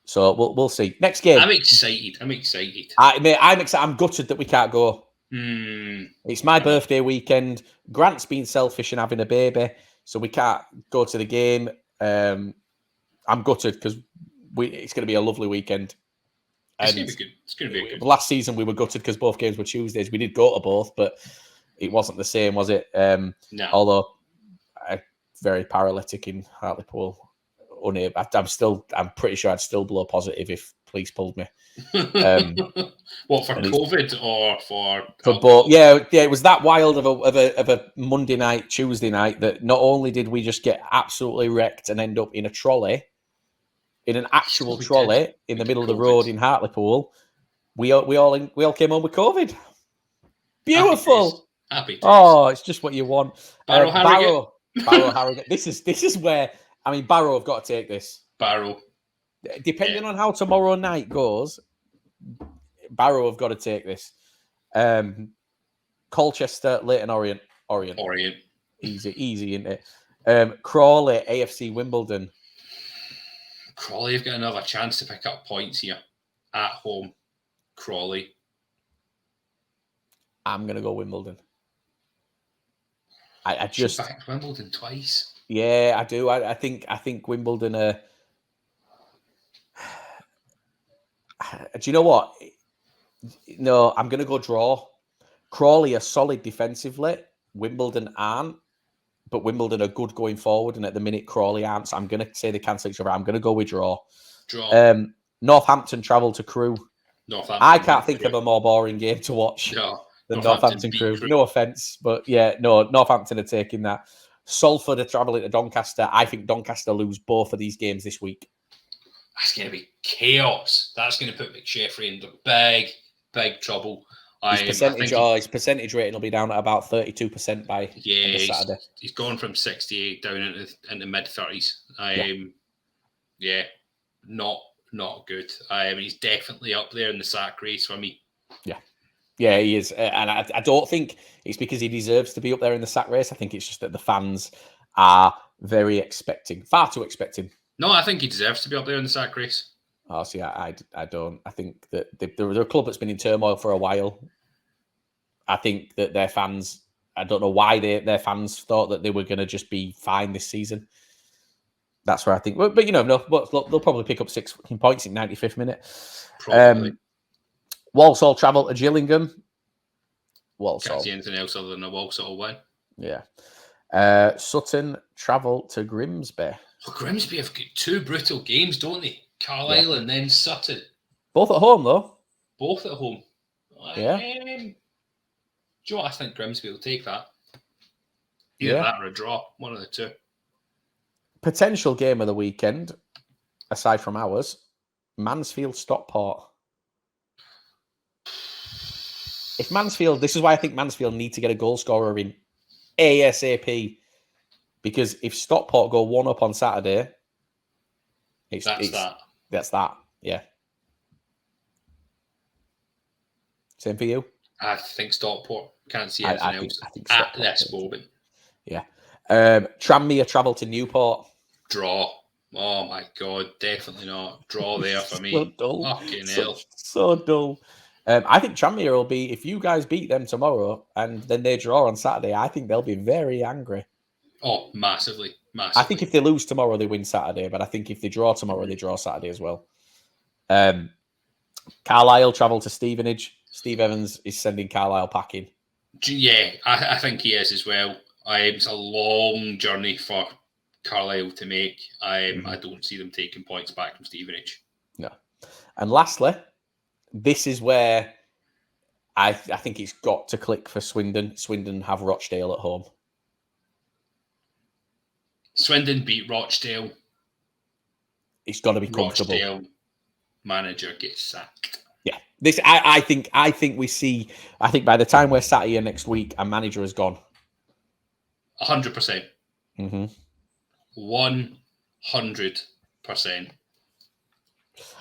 So we'll see. Next game. I'm excited. I'm excited. I'm excited. I'm gutted that we can't go. Mm. It's my birthday weekend. Grant's been selfish and having a baby, so we can't go to the game. I'm gutted because it's going to be a lovely weekend. It's going to be good. It's going to be good. Last season we were gutted because both games were Tuesdays. We did go to both, but it wasn't the same, was it? No. Although I'm very paralytic in Hartlepool. I'm pretty sure I'd still blow positive if police pulled me. What, for COVID or for both? Yeah, it was that wild of a Monday night, Tuesday night that not only did we just get absolutely wrecked and end up in a trolley, in an actual trolley in the middle of the road in Hartlepool, we all came home with COVID. Beautiful. Happy days. Oh, it's just what you want. Barrow Harrogate. This is where Barrow have got to take this. Barrow. Depending on how tomorrow night goes, Barrow have got to take this. Colchester, Leyton Orient. Easy, isn't it? Crawley, AFC Wimbledon. Crawley have got another chance to pick up points here at home. Crawley. I'm going to go Wimbledon. I just backed Wimbledon twice. Yeah, I do. I think Wimbledon are. Do you know what? No, I'm going to go draw. Crawley are solid defensively. Wimbledon aren't, but Wimbledon are good going forward. And at the minute, Crawley aren't. So I'm going to say they cancel each other. I'm going to go with draw. Northampton travel to Crewe. I can't think of a more boring game to watch than Northampton Crewe. No offence, but yeah, no, Northampton are taking that. Salford are travelling to Doncaster. I think Doncaster lose both of these games this week. That's going to be chaos. That's going to put McSheffrey into big trouble. His percentage rating will be down at about 32% by Saturday. He's gone from 68 down into mid-30s. Not good. He's definitely up there in the sack race for me. Yeah, he is. And I don't think it's because he deserves to be up there in the sack race. I think it's just that the fans are very expecting, far too expecting. No, I think he deserves to be up there in the sack race. Oh, see, I don't. I think that they're a club that's been in turmoil for a while. I think that their fans, I don't know why their fans thought that they were going to just be fine this season. That's where I think. But they'll probably pick up 6 points in 95th minute. Probably. Walsall travel to Gillingham. Can't see anything else other than a Walsall win. Yeah. Sutton travel to Grimsby. Well, Grimsby have got 2 brutal games, don't they? Carlisle and then Sutton. Both at home, though. Both at home. Yeah. Do you know what? I think Grimsby will take that. Either that or a draw. One of the two. Potential game of the weekend, aside from ours, Mansfield Stockport. If Mansfield, this is why I think Mansfield need to get a goal scorer in ASAP. Because if Stockport go 1-up on Saturday, that's that. Yeah. Same for you? I think Stockport. Can't see anything else at this moment. Yeah. Tranmere travel to Newport. Draw. Oh my God, definitely not. Draw there for me. So dull. Fucking hell. So dull. I think Tranmere will be, if you guys beat them tomorrow and then they draw on Saturday, I think they'll be very angry. Oh, massively. I think if they lose tomorrow, they win Saturday, but I think if they draw tomorrow, they draw Saturday as well. Carlisle travel to Stevenage. Steve Evans is sending Carlisle packing. Yeah, I think he is as well. It's a long journey for Carlisle to make. I don't see them taking points back from Stevenage. No. And lastly, this is where I think it's got to click for Swindon. Swindon have Rochdale at home. Swindon beat Rochdale. It's got to be comfortable. Rochdale manager gets sacked. Yeah, this I think we see. I think by the time we're sat here next week, a manager has gone. 100%. 100%.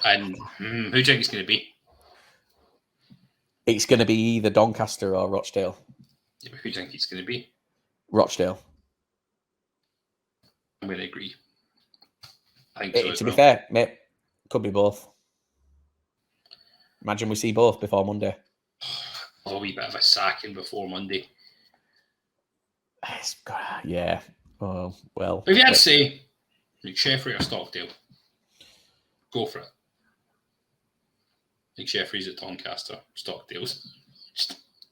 And who do you think it's going to be? It's going to be either Doncaster or Rochdale. Yeah, but who do you think it's going to be? Rochdale. I'm going to agree. I think so to be fair, mate, could be both. Imagine we see both before Monday. A wee bit of a sacking before Monday. Yeah. Oh, well. But if you had to say, McSheffrey or Stockdale, go for it. McSheffrey's at Doncaster, Stockdale's.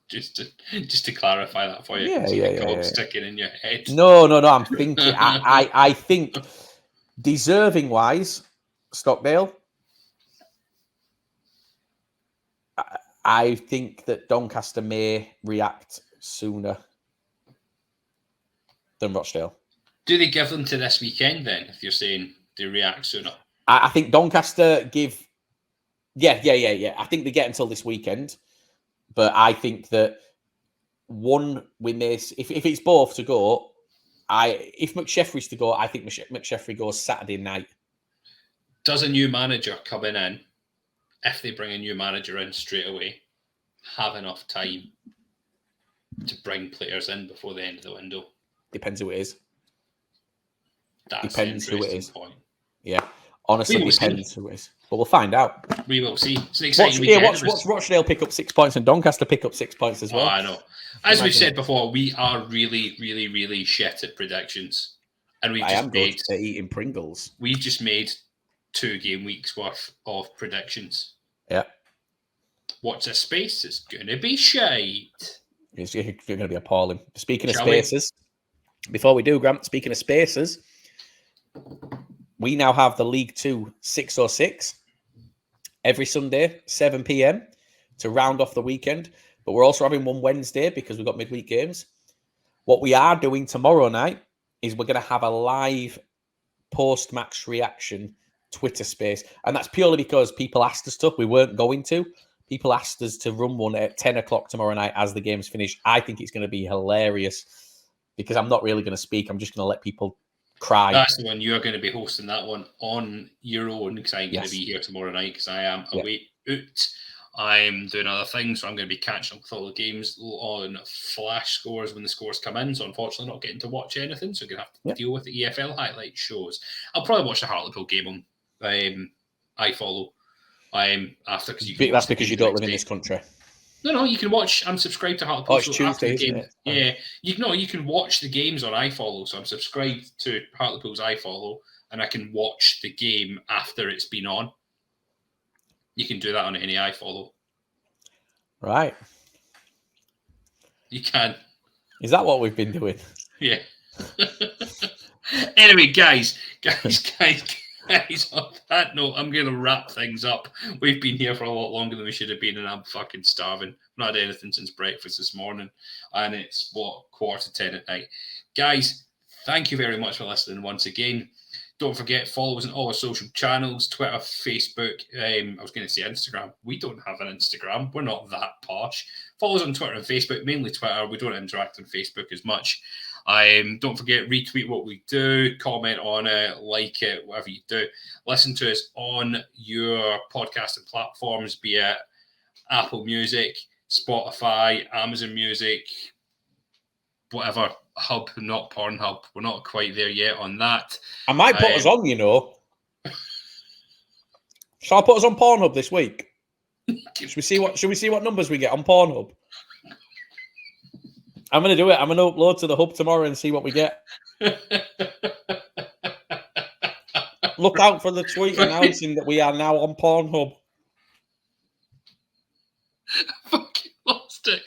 Just to clarify that for you. Yeah. Sticking in your head. No. I'm thinking. I think deserving wise, Stockdale. I think that Doncaster may react sooner than Rochdale. Do they give them to this weekend then? If you're saying they react sooner, I think Doncaster give. Yeah. I think they get until this weekend. But I think that we miss. If it's both to go, if McSheffrey's to go, I think McSheffrey goes Saturday night. Does a new manager coming in, if they bring a new manager in straight away, have enough time to bring players in before the end of the window? Depends who it is. Depends who it is. Point. Yeah, honestly, depends who it is. But we'll find out. We will see. It's an exciting weekend. Watch Rochdale pick up 6 points and Doncaster pick up 6 points as well. Oh, I know. As we've said before, we are really, really, really shit at predictions. And we've just made eating Pringles. We've just made 2 game weeks worth of predictions. Yeah. Watch this space. It's going to be shite. It's going to be appalling. Speaking of spaces, before we do, Grant, speaking of spaces, we now have the League 2 606 every Sunday, 7 p.m. to round off the weekend. But we're also having one Wednesday because we've got midweek games. What we are doing tomorrow night is we're going to have a live post-match reaction Twitter space. And that's purely because people asked us to. We weren't going to. People asked us to run one at 10 o'clock tomorrow night as the game's finished. I think it's going to be hilarious because I'm not really going to speak. I'm just going to let people cry. That's the one. You're going to be hosting that one on your own because I'm going to be here tomorrow night because I am away out. I'm doing other things, so I'm going to be catching up with all the games on flash scores when the scores come in. So unfortunately, not getting to watch anything. So I'm going to have to deal with the EFL highlight shows. I'll probably watch the Hartlepool game on iFollow. After because that's because you don't live in this country. No, you can watch. I'm subscribed to Hartlepool. Oh, it's Tuesday, isn't it? Yeah, you can watch the games on iFollow. So I'm subscribed to Hartlepool's iFollow, and I can watch the game after it's been on. You can do that on any iFollow. Right. You can. Is that what we've been doing? Yeah. Anyway, guys, on that note, I'm going to wrap things up. We've been here for a lot longer than we should have been, and I'm fucking starving. I've not had anything since breakfast this morning, and it's, 10:15 at night. Guys, thank you very much for listening once again. Don't forget, follow us on all our social channels, Twitter, Facebook. I was going to say Instagram. We don't have an Instagram. We're not that posh. Follow us on Twitter and Facebook, mainly Twitter. We don't interact on Facebook as much. Don't forget, retweet what we do, comment on it, like it, whatever you do. Listen to us on your podcasting platforms, be it Apple Music, Spotify, Amazon Music, whatever. Hub, not Pornhub. We're not quite there yet on that. I might put us on, you know. Shall I put us on Pornhub this week? Should we see what numbers we get on Pornhub? I'm going to do it. I'm going to upload to the hub tomorrow and see what we get. Look out for the tweet announcing that we are now on Pornhub. Fucking lost it.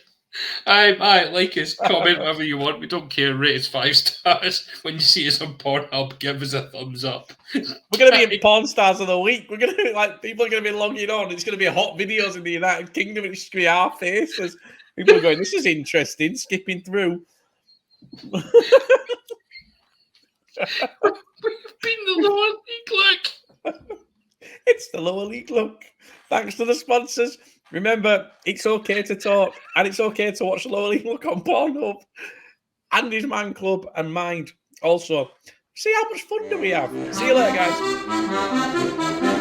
Like us, comment whatever you want. We don't care. Rate us 5 stars. When you see us on Pornhub, give us a thumbs up. We're going to be in Porn Stars of the Week. We're going to be like, people are going to be logging on. It's going to be hot videos in the United Kingdom. It's going to be our faces. People are going, this is interesting, skipping through. We've been the lower league look. It's the lower league look. Thanks to the sponsors. Remember, it's okay to talk and it's okay to watch the lower league look on Pornhub. Andy's Man Club and mine. Also, see how much fun do we have. See you later, guys.